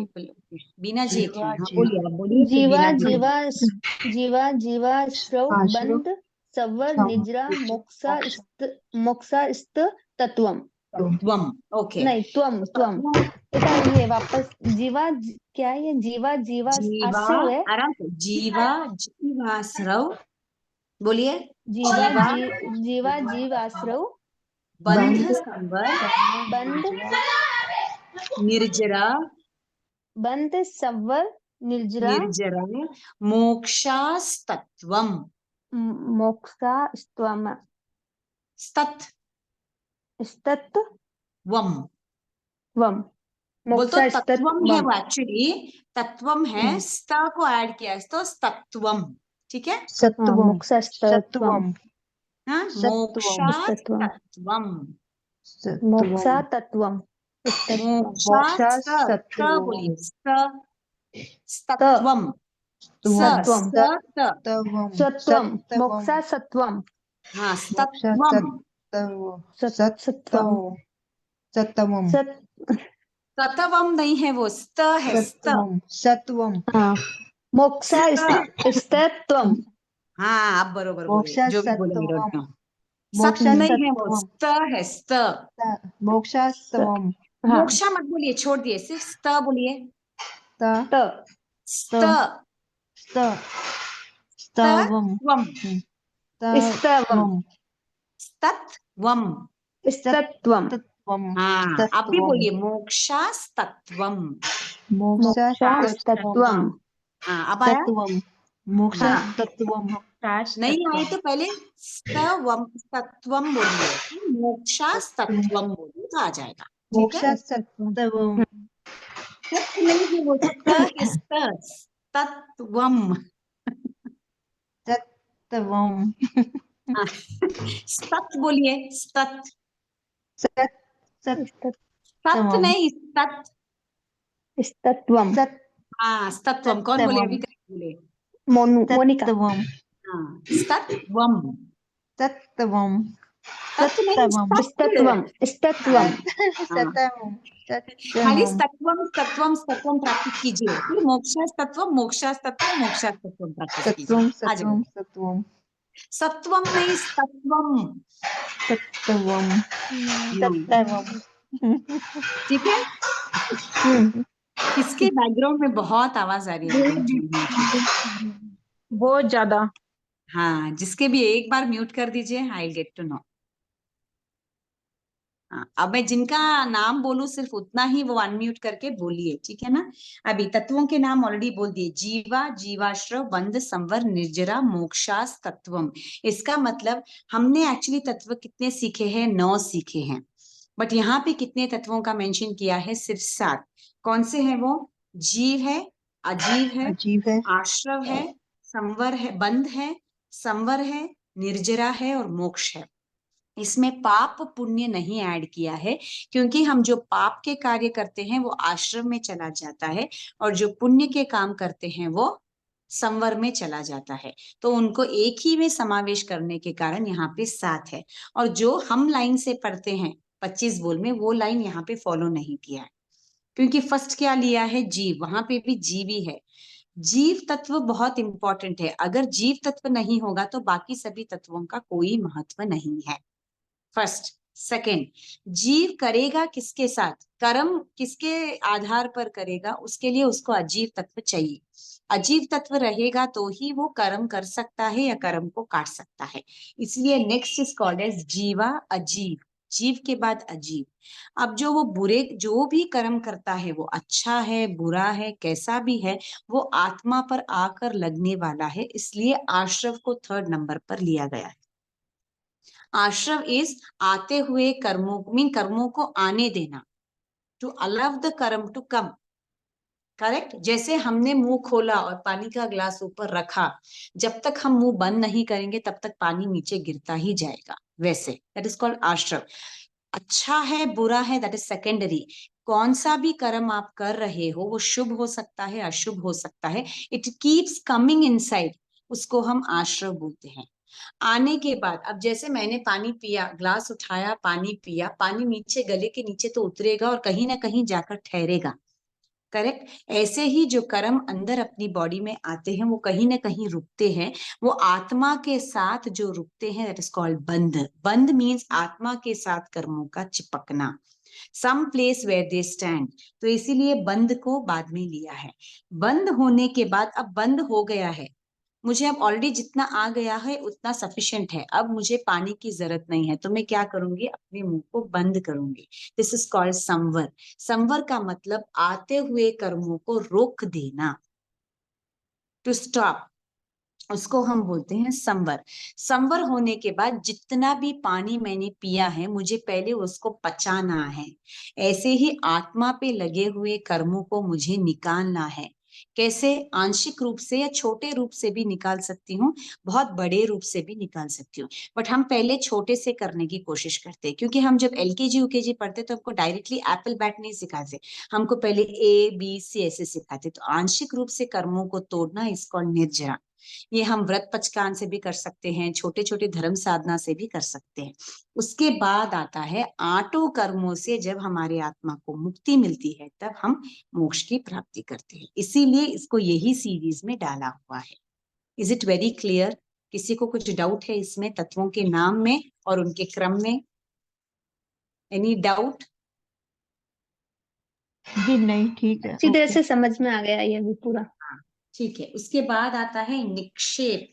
बीना जी एक है, हाँ जीवा बोलिए, आप बोलिए फिर जीवा बीना जी। जीवा जीवा श्रव आश्रव बंद सवर सम निद्रा मोक्षा मोक्ष मोक्षा तत्वम। तत्वम, ओके। नहीं त्वम बेटा, ये वापस क्या है ये? जीवा जीवा जीवा, आश्रव है। आराम से, जीवा जीवाश्रव, बोलिए। जीवा जीवा जीवा जीव आश्रव बंध बंद संवर बंद निर्जरा बंद सवर निर्जरा निर्जरा मोक्षास्तत्वम। मोक्षा स्तवम स्तत स्तत्वम वम, बोल तो मोक्षा तत्वम है स्तत्वम। वो, एक्चुअली तत्वम है, स्त को ऐड किया है तो तत्वम, ठीक है। हाँ, सत्वम मोक्षा स्तत्वम सत्वम हाँ, सत्वम मोक्षास्तत्वम, मोक्षा सत्वम तत्वम मोक्षास्त बोलिए, स्तत्वम, सत्वम सत्वम सत्वम मोक्षा सत्वम हाँ मोक्षा स्तत्वम, सत्वम सत्वम तत्वम नहीं है वो, स्त है, स्त। सत्वम हाँ, मोक्षा स्तत्वम। हाँ आप बरोबर बोले, मोक्षा जो भी बोले सत्वम सत मोक्षा नहीं है वो, सत्वम स्त है, स्त। मोक्षास्तवम हाँ, मोक्षा मत बोलिए, छोड़ दिए, सिर्फ स्त बोलिए। त स्त स्तवम तत्वम, स्तवम तत्वम। स्तत्वम हाँ आप भी बोलिए, मोक्षास्तत्वम। मोक्षास्तत्वम। हाँ अब आया? तत्वम मोक्षास्तत्वम नहीं आए तो पहले स्तवम तत्वम बोलिए, मोक्षास्तत्वम बोलिए तो आ जाएगा, ठीक है। मोक्षास्तत्वम तत्व नहीं है वो, तत्वम। तत्वम हाँ, सत बोलिए, सत, सत सत नहीं, सत। स्तत्वम। हाँ स्तत्वम, कौन बोले अभी तक बोले? मोनिका। तत्वम हाँ स्तत्वम, तत्वम तत् नहीं, स्तत्वम स्तत्वम। हाँ, सतम खाली सत्यम सत्वम सत्वम सत्वम प्रैक्टिस कीजिए, फिर मोक्षास्तत्वम मोक्षास्तत्वम मोक्षास्तत्वम प्रैक्टिस कीजिए। सत्वम आ जाइए। सत्वम सत्वम सत्वम नहीं, सत्वम। सत्वम सत्वम ठीक है। किसके बैकग्राउंड में बहुत आवाज आ रही है बताइए, झूम की। बहुत ज्यादा। हाँ, जिसके भी एक बार म्यूट कर दीजिए, I will get to know. हाँ, अब मैं जिनका नाम बोलूं सिर्फ उतना ही वो अनम्यूट करके बोलिए, ठीक है ना। अभी तत्वों के नाम ऑलरेडी बोल दिए, जीवा, जीवाश्रव, बंध, संवर, निर्जरा, मोक्षास तत्वम। इसका मतलब हमने एक्चुअली तत्व कितने सीखे हैं? 9 सीखे हैं, बट यहाँ पे कितने तत्वों का मेंशन किया है? सिर्फ 7। कौन से हैं वो? जीव है, अजीव है, अजीब है आश्रव है, संवर है, बंध है, संवर है, निर्जरा है और मोक्ष है। इसमें पाप पुण्य नहीं ऐड किया है, क्योंकि हम जो पाप के कार्य करते हैं वो आश्रम में चला जाता है, और जो पुण्य के काम करते हैं वो संवर में चला जाता है। तो उनको एक ही में समावेश करने के कारण यहाँ पे 7 है। और जो हम लाइन से पढ़ते हैं 25 बोल में, वो लाइन यहाँ पे फॉलो नहीं किया है, क्योंकि फर्स्ट क्या लिया है? जीव, वहां पे भी जीव ही है। जीव तत्व बहुत इंपॉर्टेंट है, अगर जीव तत्व नहीं होगा तो बाकी सभी तत्वों का कोई महत्व नहीं है। फर्स्ट। सेकंड, जीव करेगा किसके साथ? कर्म किसके आधार पर करेगा? उसके लिए उसको अजीव तत्व चाहिए। अजीव तत्व रहेगा तो ही वो कर्म कर सकता है या कर्म को काट सकता है। इसलिए नेक्स्ट इज कॉल्ड एज जीवा, अजीव। जीव के बाद अजीव। अब जो वो बुरे, जो भी कर्म करता है, वो अच्छा है, बुरा है, कैसा भी है, वो आत्मा पर आकर लगने वाला है, इसलिए आश्रव को 3rd नंबर पर लिया गया है। आश्रव इज आते हुए कर्मों, मीन कर्मों को आने देना, टू अलाउ द कर्म टू कम। करेक्ट। जैसे हमने मुंह खोला और पानी का ग्लास ऊपर रखा, जब तक हम मुंह बंद नहीं करेंगे तब तक पानी नीचे गिरता ही जाएगा, वैसे दैट इज कॉल्ड आश्रव। अच्छा है, बुरा है, दैट इज सेकेंडरी। कौन सा भी कर्म आप कर रहे हो, वो शुभ हो सकता है, अशुभ हो सकता है, इट कीप्स कमिंग इनसाइड, उसको हम आश्रव बोलते हैं। आने के बाद, अब जैसे मैंने पानी पिया, ग्लास उठाया, पानी पिया, पानी नीचे, गले के नीचे तो उतरेगा और कहीं ना कहीं जाकर ठहरेगा। करेक्ट। ऐसे ही जो कर्म अंदर अपनी बॉडी में आते हैं वो कहीं ना कहीं रुकते हैं, वो आत्मा के साथ जो रुकते हैं, दैट इज कॉल्ड बंध। बंध मीन्स आत्मा के साथ कर्मों का चिपकना, some place where they stand. तो इसीलिए बंद को बाद में लिया है। बंद होने के बाद, अब बंद हो गया है, मुझे अब ऑलरेडी जितना आ गया है उतना सफिशिएंट है, अब मुझे पानी की जरूरत नहीं है, तो मैं क्या करूंगी? अपने मुंह को बंद करूंगी। दिस इज कॉल्ड संवर। संवर का मतलब आते हुए कर्मों को रोक देना, टू स्टॉप, उसको हम बोलते हैं संवर। संवर होने के बाद जितना भी पानी मैंने पिया है, मुझे पहले उसको पचाना है। ऐसे ही आत्मा पे लगे हुए कर्मों को मुझे निकालना है। कैसे? आंशिक रूप से या छोटे रूप से भी निकाल सकती हूँ, बहुत बड़े रूप से भी निकाल सकती हूँ, बट हम पहले छोटे से करने की कोशिश करते हैं, क्योंकि हम जब LKG UKG पढ़ते तो हमको डायरेक्टली एप्पल बैट नहीं सिखाते, हमको पहले ABC ऐसे सिखाते। तो आंशिक रूप से कर्मों को तोड़ना, इसको निर्जरा। ये हम व्रत पचकान से भी कर सकते हैं, छोटे छोटे धर्म साधना से भी कर सकते हैं। उसके बाद आता है आठों कर्मों से जब हमारे आत्मा को मुक्ति मिलती है, तब हम मोक्ष की प्राप्ति करते हैं। इसीलिए इसको यही सीरीज में डाला हुआ है। Is it very clear? किसी को कुछ डाउट है इसमें, तत्वों के नाम में और उनके क्रम में? Any doubt? जी नहीं, ठीक है, अच्छी तरह ओके। से समझ में आ गया ये भी पूरा। हाँ, ठीक है। उसके बाद आता है निक्षेप।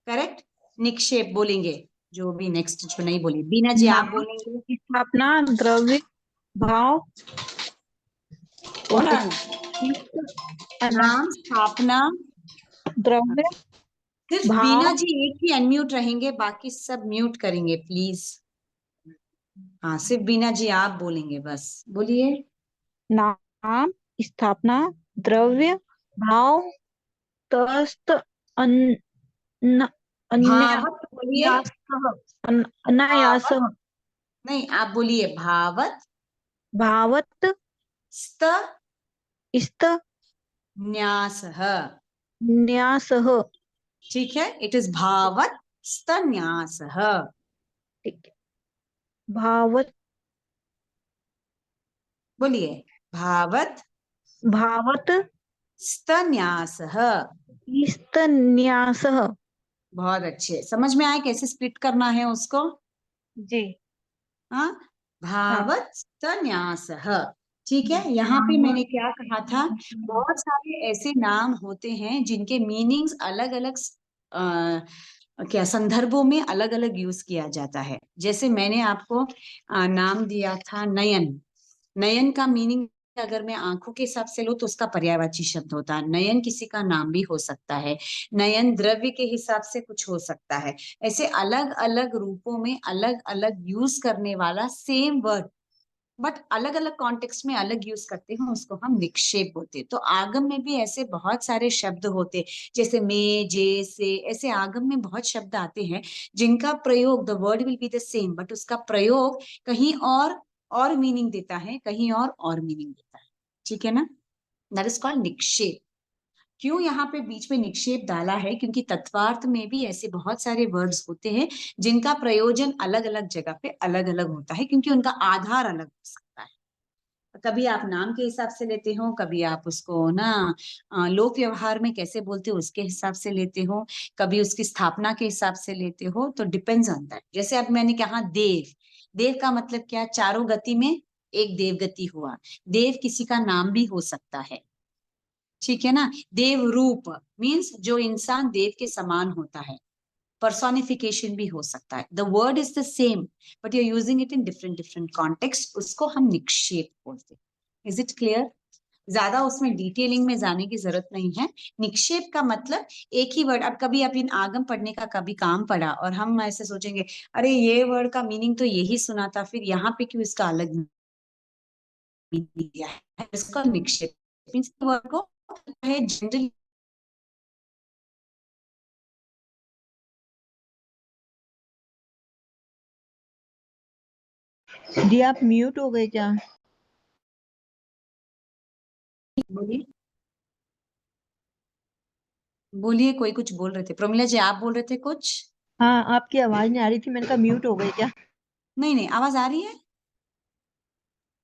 करेक्ट। निक्षेप बोलेंगे, जो भी नेक्स्ट जो नहीं बोले, बीना जी आप नाम, बोलेंगे। स्थापना, द्रव्य, भाव, कौन ओके, आना? नाम, स्थापना। द्रव्य, सिर्फ बीना भाव, जी एक ही अनम्यूट रहेंगे, बाकी सब म्यूट करेंगे प्लीज। हाँ, सिर्फ बीना जी आप बोलेंगे, बस बोलिए। नाम, स्थापना, द्रव्य, भाव, तस्त, अन, अन्य, भावत बोलिए। अनायास, भावत नहीं, आप बोलिए भावत, भावत, स्त, स्त, न्यासः। न्यासः। ठीक है, इट इज भावत स्त न्यासः। ठीक है। भावत, बोलिए, भावत भावत स्तन्यासः। स्तन्यासः। बहुत अच्छे, समझ में आए कैसे स्प्लिट करना है उसको? जी। हाँ, हाँ। भावत स्तन्यासः। ठीक है, यहाँ पे मैंने क्या कहा था, बहुत सारे ऐसे नाम होते हैं जिनके मीनिंग्स अलग अलग क्या संदर्भों में अलग अलग यूज किया जाता है। जैसे मैंने आपको नाम दिया था नयन। नयन का मीनिंग अगर मैं आंखों के हिसाब से लूं तो उसका पर्यायवाची शब्द होता है। नयन किसी का नाम भी हो सकता है, नयन द्रव्य के हिसाब से कुछ हो सकता है। ऐसे अलग अलग रूपों में अलग अलग यूज करने वाला सेम वर्ड बट अलग अलग कॉन्टेक्स्ट में अलग यूज करते हैं, उसको हम निक्षेप बोलते हैं। तो आगम में भी ऐसे बहुत सारे शब्द होते, जैसे में, जे, से, ऐसे आगम में बहुत शब्द आते हैं जिनका प्रयोग, the word will be the same but उसका प्रयोग कहीं और मीनिंग देता है, कहीं और मीनिंग देता है। ठीक है ना, दैट इज कॉल्ड निक्षेप। क्यों यहाँ पे बीच में निक्षेप डाला है? क्योंकि तत्वार्थ में भी ऐसे बहुत सारे वर्ड्स होते हैं जिनका प्रयोजन अलग अलग जगह पे अलग अलग होता है, क्योंकि उनका आधार अलग हो सकता है। कभी आप नाम के हिसाब से लेते हो, कभी आप उसको ना लोक व्यवहार में कैसे बोलते हो उसके हिसाब से लेते हो, कभी उसकी स्थापना के हिसाब से लेते हो, तो डिपेंड्स ऑन दैट। जैसे अब मैंने कहा देव, देव का मतलब क्या? चारों गति में एक देव गति हुआ। देव किसी का नाम भी हो सकता है, ठीक है ना। देव रूप मीन्स जो इंसान देव के समान होता है, पर्सोनिफिकेशन भी हो सकता है। The word is the same but you are using it in different different context, उसको हम निक्षेप बोलते हैं। Is it clear? ज्यादा उसमें डिटेलिंग में जाने की जरूरत नहीं है। निक्षेप का मतलब एक ही वर्ड, अब कभी आप इन आगम पढ़ने का कभी काम पड़ा और हम ऐसे सोचेंगे अरे ये वर्ड का मीनिंग तो यही सुना था, फिर यहाँ पे क्यों इसका अलग मीनिंग दिया है? इसका निक्षेप मीन्स वर्ड को जनरली दी आप म्यूट हो गए क्या? बोलिए, बोलिए, कोई कुछ बोल रहे थे। प्रमिला जी आप बोल रहे थे कुछ? हाँ, आपकी आवाज नहीं आ रही थी, मैंने कहा म्यूट हो गए क्या? नहीं नहीं, आवाज आ रही है।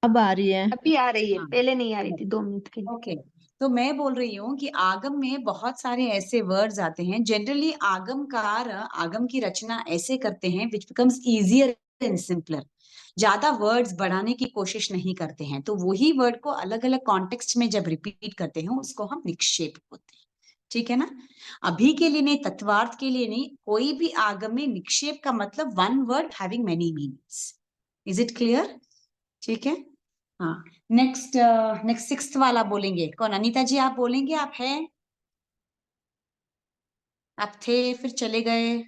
अब आ रही है। अभी आ रही है, हाँ, पहले नहीं आ रही थी 2 मिनट के लिए। ओके। तो मैं बोल रही हूँ कि आगम में बहुत सारे ऐसे वर्ड्स आते हैं। जनरली आगमकार आगम की रचना ऐसे करते हैं which becomes easier and simpler. ज्यादा वर्ड्स बढ़ाने की कोशिश नहीं करते हैं, तो वही वर्ड को अलग अलग कॉन्टेक्स्ट में जब रिपीट करते हैं उसको हम निक्षेप बोलते हैं। ठीक है ना। अभी के लिए नहीं, तत्वार्थ के लिए नहीं, कोई भी आगम में निक्षेप का मतलब one word having many meanings. Is it clear? ठीक है। हाँ, नेक्स्ट नेक्स्ट सिक्स्थ वाला बोलेंगे कौन? अनीता जी आप बोलेंगे? आप हैं? आप थे फिर चले गए।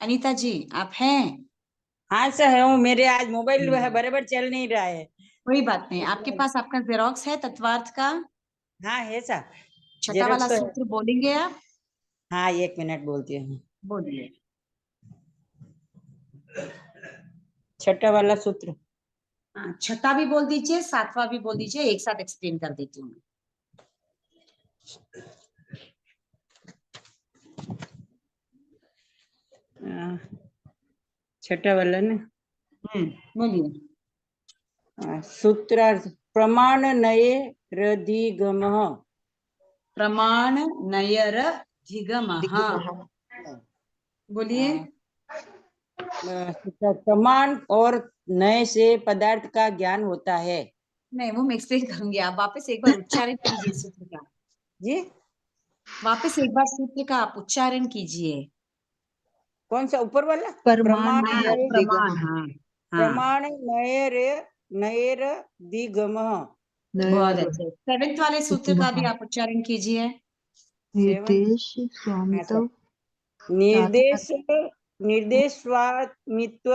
अनीता जी आप हैं? हाँ सर हूँ, मेरे आज मोबाइल बराबर चल नहीं रहा है। कोई बात नहीं, आपके पास आपका जेरोक्स है तत्वार्थ का? हाँ है सर, छठा जेरॉक्स वाला तो है। सूत्र बोलेंगे आप? हाँ 1 मिनट बोलती हूँ। बोलिए। छठा वाला सूत्र। हाँ, छठा भी बोल दीजिए, सातवां भी बोल दीजिए, एक साथ एक्सप्लेन कर देती हूँ। छठा वाला ना। बोलिए। सूत्रार्थ प्रमाण नये रधिगमः। प्रमाण नयर धिगमः। बोलिए। प्रमाण और नए से पदार्थ का ज्ञान होता है। नहीं, वो मैं एक्सप्लेन करूंगी, आप वापस एक बार उच्चारण कीजिए सूत्र का। जी वापस एक बार सूत्र का आप उच्चारण कीजिए। कौन सा ऊपर वाला? प्रमाण प्रमाण हाँ, नये प्रमाण, हाँ हाँ, प्रमाण नयर दिगमः। बहुत अच्छे। सेवेंथ वाले सूत्र का भी आप उच्चारण कीजिए। निर्देश हाँ स्वामित्व सर। निर्देश निर्देशस्वामित्व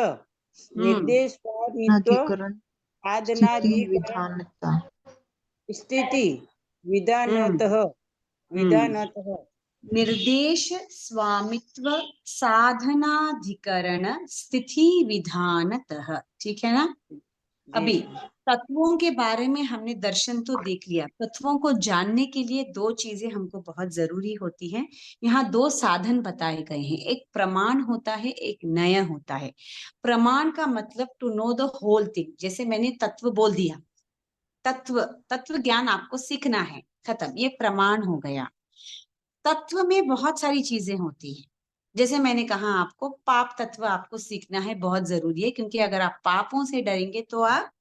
निर्देशस्वामित्व अधिकरण स्थिति साधनाधिकरण विधानता। स्थिति विधानतः विधानतः। निर्देश स्वामित्व साधनाधिकरण स्थिति विधानतः। ठीक है ना। अभी तत्वों के बारे में हमने दर्शन तो देख लिया। तत्वों को जानने के लिए दो चीजें हमको बहुत जरूरी होती हैं। यहाँ दो साधन बताए गए हैं, एक प्रमाण होता है, एक नय होता है। प्रमाण का मतलब to know the whole thing. जैसे मैंने तत्व बोल दिया, तत्व ज्ञान आपको सीखना है, खत्म, ये प्रमाण हो गया। तत्व में बहुत सारी चीजें होती हैं। जैसे मैंने कहा आपको पाप तत्व आपको सीखना है, बहुत जरूरी है, क्योंकि अगर आप पापों से डरेंगे तो आप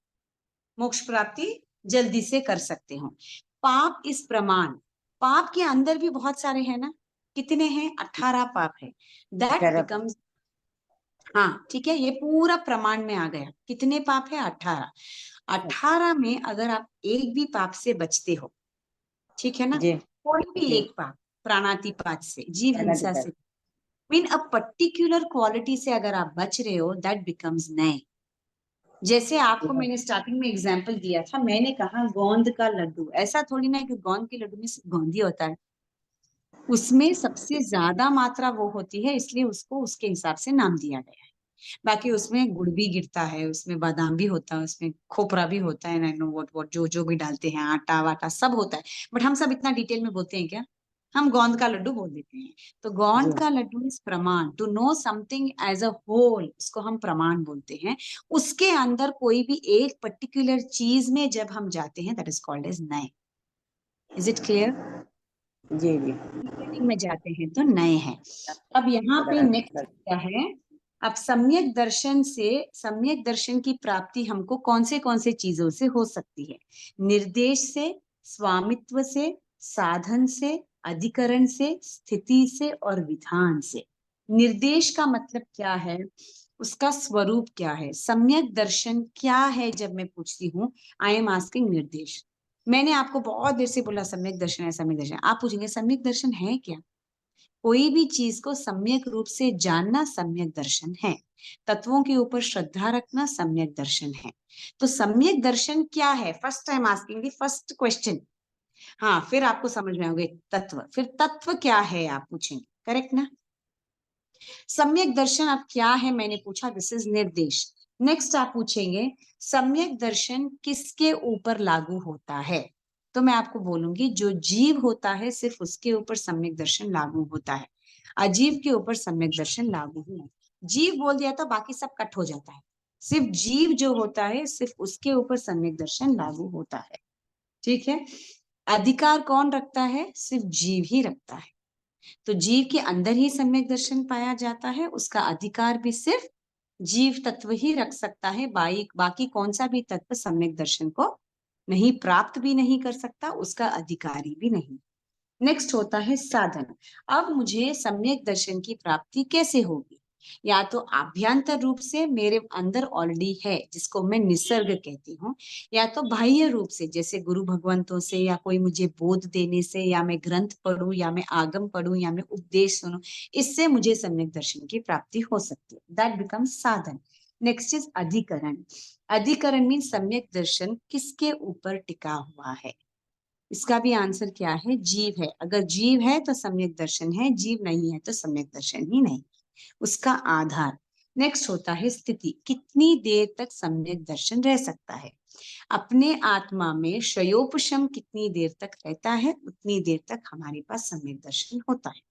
मोक्ष प्राप्ति जल्दी से कर सकते हो। पाप इस प्रमाण, पाप के अंदर भी बहुत सारे हैं ना, कितने हैं? 18 पाप है। दैट बिकम्स, हाँ ठीक है, ये पूरा प्रमाण में आ गया। कितने पाप है? 18। 18 में अगर आप एक भी पाप से बचते हो, ठीक है ना, कोई भी एक पाप, प्राणातिपात से, जीव हिंसा से, मीन अ पर्टिकुलर क्वालिटी से अगर आप बच रहे हो, दैट बिकम्स नए। जैसे आपको मैंने स्टार्टिंग में एग्जांपल दिया था, मैंने कहा गोंद का लड्डू, ऐसा थोड़ी ना कि गोंद के लड्डू में सिर्फ गोंद ही होता है, उसमें सबसे ज्यादा मात्रा वो होती है, इसलिए उसको उसके हिसाब से नाम दिया गया है। बाकी उसमें गुड़ भी गिरता है, उसमें बादाम भी होता है, उसमें खोपरा भी होता है, नो वोट जो भी डालते हैं, आटा वाटा सब होता है। बट हम सब इतना डिटेल में बोलते हैं क्या? हम गोंद का लड्डू बोल देते हैं। तो गोंद का लड्डू इज प्रमाण, to know something as a whole, उसको हम प्रमाण बोलते हैं। उसके अंदर कोई भी एक पर्टिकुलर चीज में जब हम जाते हैं, दैट इज कॉल्ड एज नए। Is it clear? जी में जाते हैं तो नए हैं। अब यहाँ पे नेक्स्ट क्या है? अब सम्यक दर्शन से, सम्यक दर्शन की प्राप्ति हमको कौन से चीजों से हो सकती है? निर्देश से, स्वामित्व से, साधन से, अधिकरण से, स्थिति से और विधान से। निर्देश का मतलब क्या है? उसका स्वरूप क्या है? सम्यक दर्शन क्या है? जब मैं पूछती हूँ, आई एम आस्किंग निर्देश। मैंने आपको बहुत देर से बोला सम्यक दर्शन है, सम्यक दर्शन। आप पूछेंगे सम्यक दर्शन है क्या? कोई भी चीज को सम्यक रूप से जानना सम्यक दर्शन है। तत्वों के ऊपर श्रद्धा रखना सम्यक दर्शन है। तो सम्यक दर्शन क्या है? First time asking the first question. हाँ, फिर आपको समझ में आओगे तत्व। फिर तत्व क्या है आप पूछेंगे, करेक्ट ना? सम्यक दर्शन अब क्या है मैंने पूछा, दिस इज निर्देश। नेक्स्ट आप पूछेंगे सम्यक दर्शन किसके ऊपर लागू होता है? तो मैं आपको बोलूंगी जो जीव होता है सिर्फ उसके ऊपर सम्यक दर्शन लागू होता है। अजीव के ऊपर सम्यक दर्शन लागू नहीं है। जीव बोल दिया तो बाकी सब कट हो जाता है। सिर्फ जीव जो होता है सिर्फ उसके ऊपर सम्यक दर्शन लागू होता है। ठीक है? अधिकार कौन रखता है? सिर्फ जीव ही रखता है। तो जीव के अंदर ही सम्यक दर्शन पाया जाता है, उसका अधिकार भी सिर्फ जीव तत्व ही रख सकता है। बाकी कौन सा भी तत्व सम्यक दर्शन को नहीं, प्राप्त भी नहीं कर सकता, उसका अधिकारी भी नहीं। नेक्स्ट होता है साधन। अब मुझे सम्यक दर्शन की प्राप्ति कैसे होगी? या तो आभ्यंतर रूप से मेरे अंदर ऑलरेडी है, जिसको मैं निसर्ग कहती हूँ, या तो बाह्य रूप से, जैसे गुरु भगवंतों से, या कोई मुझे बोध देने से, या मैं ग्रंथ पढ़ूं, या मैं आगम पढ़ूं, या मैं उपदेश सुनूं, इससे मुझे सम्यक दर्शन की प्राप्ति हो सकती है। दैट बिकम्स साधन। नेक्स्ट इज अधिकरण। अधिकरण मीन सम्यक दर्शन किसके ऊपर टिका हुआ है? इसका भी आंसर क्या है? जीव है। अगर जीव है तो सम्यक दर्शन है, जीव नहीं है तो सम्यक दर्शन ही नहीं, उसका आधार। नेक्स्ट होता है स्थिति। कितनी देर तक सम्यक दर्शन रह सकता है? अपने आत्मा में शयोपशम कितनी देर तक रहता है, उतनी देर तक हमारे पास सम्यक दर्शन होता है।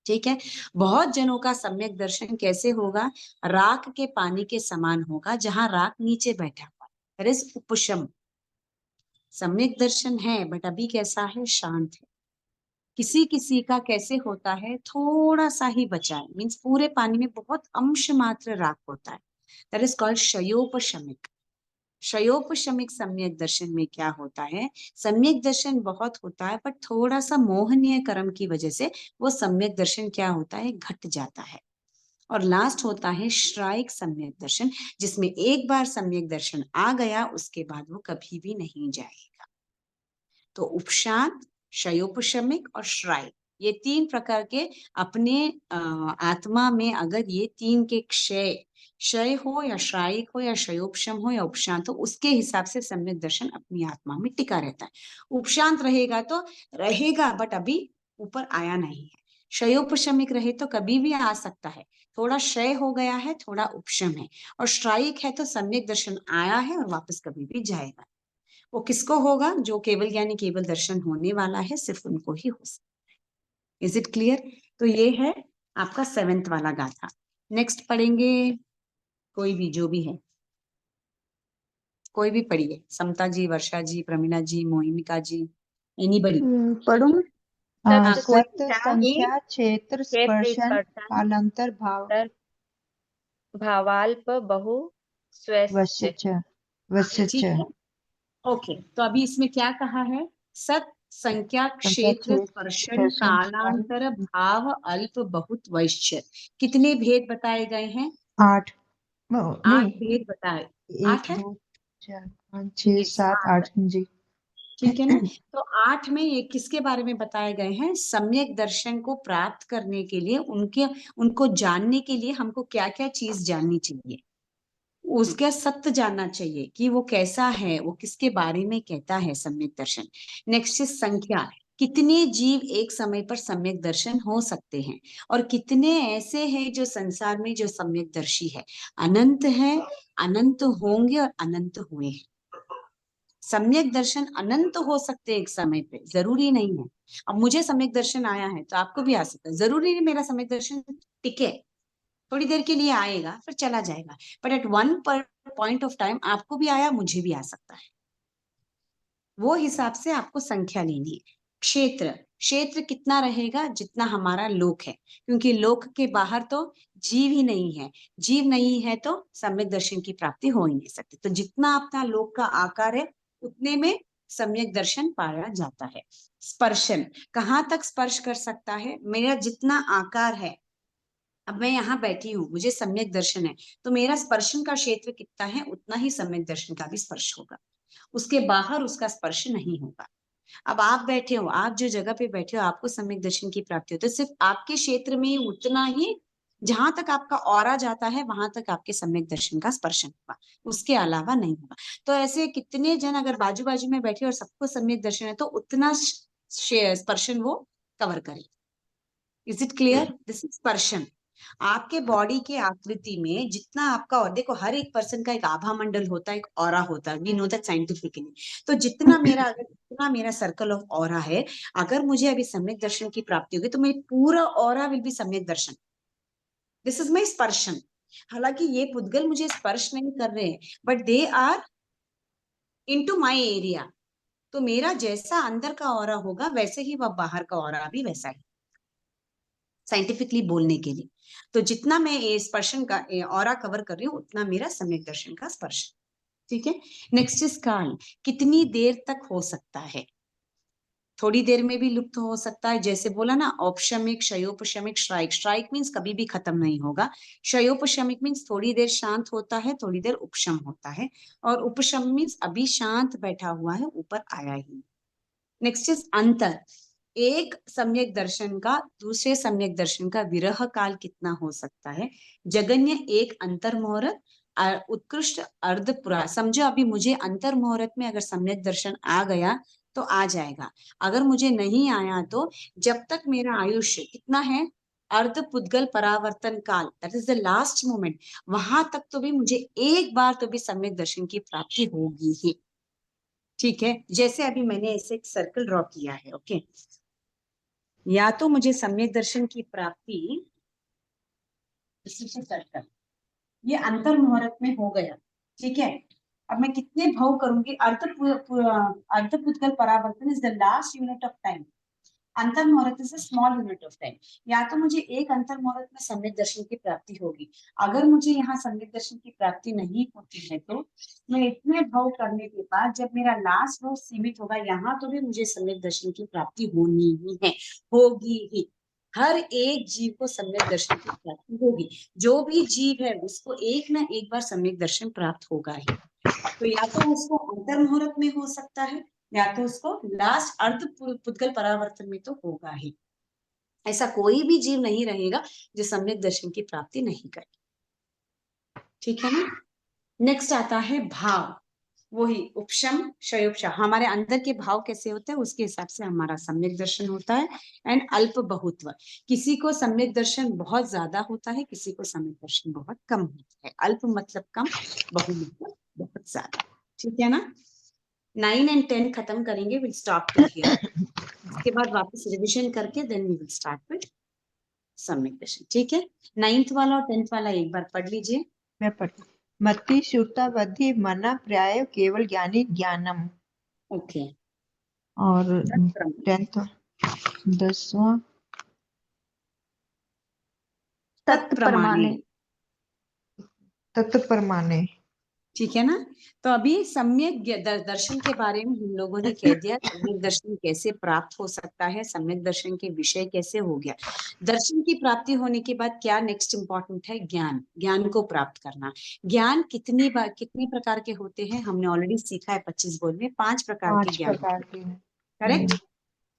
ठीक है? बहुत जनों का सम्यक दर्शन कैसे होगा? राख के पानी के समान होगा, जहां राख नीचे बैठा हुआ है, दैट इज उपशम। सम्यक दर्शन है बट अभी कैसा है? शांत है। किसी किसी का कैसे होता है? थोड़ा सा ही बचा है, मीन्स पूरे पानी में बहुत अंश मात्र राख होता है, दैट इज कॉल्ड शयोपशमिक। शयोपशमिक सम्यक दर्शन में क्या होता है? सम्यक दर्शन बहुत होता है पर थोड़ा सा मोहनीय कर्म की वजह से वो सम्यक दर्शन क्या होता है? घट जाता है। और लास्ट होता है श्रायिक सम्यक दर्शन, जिसमें एक बार सम्यक दर्शन आ गया उसके बाद वो कभी भी नहीं जाएगा। तो उपशांत, शयोपशमिक और श्रायिक, ये तीन प्रकार के अपने आत्मा में अगर ये तीन के क्षय हो, या श्रायिक हो, या शयोपशम हो, या उपशांत हो, उसके हिसाब से सम्यक दर्शन अपनी आत्मा में टिका रहता है। उपशांत रहेगा तो रहेगा बट अभी ऊपर आया नहीं है। शयोपशमिक रहे तो कभी भी आ सकता है, थोड़ा क्षय हो गया है, थोड़ा उपशम है, और स्ट्राइक है तो सम्यक दर्शन आया है और वापस कभी भी जाएगा। वो किसको होगा? जो केवल ज्ञानी केवल दर्शन होने वाला है, सिर्फ उनको ही हो सकता है। Is it clear? तो ये है आपका 7th वाला गाथा। नेक्स्ट पढ़ेंगे कोई भी, जो भी है, कोई भी पढ़िए। समता जी, वर्षा जी, प्रमीला जी, मोहिमिका जी, एनीबडी। पढ़ूं? सत संख्या संख्या क्षेत्र स्पर्शन कालांतर भाव भावाल्प बहु स्वस्थ वश्य च वश्य ठीक च है, ओके। तो अभी इसमें क्या कहा है? सत, संख्या, क्षेत्र, स्पर्शन, कालांतर, भाव, अल्प, बहुत, वैश्य। कितने भेद बताए गए हैं? 8 8 नहीं भेद बताए। 8 1 है? 2 4 5 6 Yes, 7 8 जी। ठीक है ना? तो 8 में ये किसके बारे में बताए गए हैं? सम्यक दर्शन को प्राप्त करने के लिए, उनको जानने के लिए हमको क्या क्या चीज जाननी चाहिए, उसका सत्य जानना चाहिए कि वो कैसा है, वो किसके बारे में कहता है सम्यक दर्शन। नेक्स्ट है संख्या, कितने जीव एक समय पर सम्यक दर्शन हो सकते हैं, और कितने ऐसे हैं जो संसार में जो सम्यक दर्शी है। अनंत है, अनंत होंगे और अनंत हुए हैं। सम्यक दर्शन अनंत हो सकते एक समय पे, जरूरी नहीं है। अब मुझे सम्यक दर्शन आया है तो आपको भी आ सकता है, जरूरी नहीं मेरा सम्यक दर्शन टिके, थोड़ी देर के लिए आएगा फिर चला जाएगा, but at one point of time आपको भी आया, मुझे भी आ सकता है। वो हिसाब से आपको संख्या लेनी है। क्षेत्र, क्षेत्र कितना रहेगा? जितना हमारा लोक है, क्योंकि लोक के बाहर तो जीव ही नहीं है। जीव नहीं है तो सम्यक दर्शन की प्राप्ति हो ही नहीं सकती। तो जितना अपना लोक का आकार है उतने में सम्यक दर्शन पाया जाता है। स्पर्शन, कहाँ तक स्पर्श कर सकता है? मेरा जितना आकार है, अब मैं यहाँ बैठी हूँ, मुझे सम्यक दर्शन है, तो मेरा स्पर्शन का क्षेत्र कितना है, उतना ही सम्यक दर्शन का भी स्पर्श होगा। उसके बाहर उसका स्पर्श नहीं होगा। अब आप बैठे हो, आप जो जगह पे बैठे हो, आपको सम्यक दर्शन की प्राप्ति होती है, तो सिर्फ आपके क्षेत्र में उतना ही, जहां तक आपका ऑरा जाता है वहां तक आपके सम्यक दर्शन का स्पर्शन होगा, उसके अलावा नहीं होगा। तो ऐसे कितने जन अगर बाजू बाजू में बैठे और सबको सम्यक दर्शन है, तो उतना स्पर्शन वो कवर करे। Is it clear? This is स्पर्शन। आपके बॉडी के आकृति में जितना आपका, और देखो हर एक पर्सन का एक आभा मंडल होता है, एक ऑरा होता है, वी नो दैट साइंटिफिकली। तो जितना मेरा सर्कल ऑफ ऑरा है, अगर मुझे अभी सम्यक दर्शन की प्राप्ति होगी तो मेरी पूरा ऑरा विल बी सम्यक दर्शन। This is my स्पर्शन। हालांकि ये पुद्गल मुझे स्पर्श नहीं कर रहे हैं, but they are into my area. तो मेरा जैसा अंदर का ऑरा होगा वैसे ही वह बाहर का ऑरा भी वैसा ही, साइंटिफिकली बोलने के लिए। तो जितना मैं ये स्पर्शन का ऑरा कवर कर रही हूँ उतना मेरा सम्यक दर्शन का स्पर्श। ठीक है। नेक्स्ट इज काल, कितनी देर तक हो सकता है? थोड़ी देर में भी लुप्त हो सकता है, जैसे बोला ना, औपशमिक, क्षयोपशमिक, स्ट्राइक। स्ट्राइक मीन्स कभी भी खत्म नहीं होगा। क्षयोपशमिक मीन्स थोड़ी देर शांत होता है, थोड़ी देर उपशम होता है, और उपशम मीन्स अभी शांत बैठा हुआ है, ऊपर आया ही। नेक्स्ट इज अंतर, एक सम्यक दर्शन का दूसरे सम्यक दर्शन का विरह काल कितना हो सकता है? जगन्य एक अंतर मुहूर्त, उत्कृष्ट अर्ध पुरा। समझो अभी मुझे अंतर मुहूर्त में अगर सम्यक दर्शन आ गया तो आ जाएगा, अगर मुझे नहीं आया तो जब तक मेरा आयुष्य कितना है, अर्ध पुद्गल परावर्तन काल, that is the last moment, वहां तक तो भी मुझे एक बार तो भी सम्यक दर्शन की प्राप्ति होगी ही। ठीक है, जैसे अभी मैंने ऐसे एक सर्कल ड्रॉ किया है, ओके। या तो मुझे सम्यक दर्शन की प्राप्ति, सर्कल ये अंतर मुहूर्त में हो गया, ठीक है। अब मैं कितने भाव करूंगी? अर्ध पुद्गल परावर्तन is the last unit of time, अंतर मुहूर्त is a small unit of time. या तो मुझे एक अंतर मुहूर्त में सम्यक दर्शन की प्राप्ति होगी, अगर मुझे यहाँ सम्यक दर्शन की प्राप्ति नहीं होती है तो मैं इतने भाव करने के बाद जब मेरा लास्ट भाव सीमित होगा, यहाँ तो भी मुझे सम्यक दर्शन की प्राप्ति होनी ही है, होगी ही। हर एक जीव को सम्यक दर्शन की प्राप्ति होगी, जो भी जीव है उसको एक ना एक बार सम्यक दर्शन प्राप्त होगा ही। तो या तो उसको अंतर मुहूर्त में हो सकता है, या तो उसको लास्ट अर्ध पुद्गल परावर्तन में तो होगा ही। ऐसा कोई भी जीव नहीं रहेगा जो सम्यक दर्शन की प्राप्ति नहीं करे। ठीक है ना? नेक्स्ट आता है भाव। वही उपशम शयोपशा, हमारे अंदर के भाव कैसे होते हैं उसके हिसाब से हमारा सम्यक दर्शन होता है। एंड अल्प बहुत्व, किसी को सम्यक दर्शन बहुत ज्यादा होता है, किसी को सम्यक दर्शन बहुत कम होता है। अल्प मतलब कम, बहु मतलब बहुत ज्यादा। ठीक है ना? 9 and 10 खत्म करेंगे, विल स्टॉप टू हियर। इसके बाद वापस रिविजन करके then we will start with सम्यक दर्शन। ठीक है? 9th वाला और 10th वाला एक बार पढ़ लीजिए। मैं पढ़ती। मति श्रुता वधि मना प्राय केवल ज्ञानी ज्ञानम। ओके। और 10th 10वां तत्प्रमाणे। तत्प्रमाणे। ठीक है ना? तो अभी सम्यक दर्शन के बारे में हम लोगों ने कह दिया, सम्यक दर्शन कैसे प्राप्त हो सकता है, सम्यक दर्शन के विषय कैसे हो गया। दर्शन की प्राप्ति होने के बाद क्या नेक्स्ट इंपॉर्टेंट है? ज्ञान, ज्ञान को प्राप्त करना। ज्ञान कितनी प्रकार के होते हैं हमने ऑलरेडी सीखा है 25 बोल में, 5 प्रकार के 5 ज्ञान। प्रकार के हैं। करेक्ट?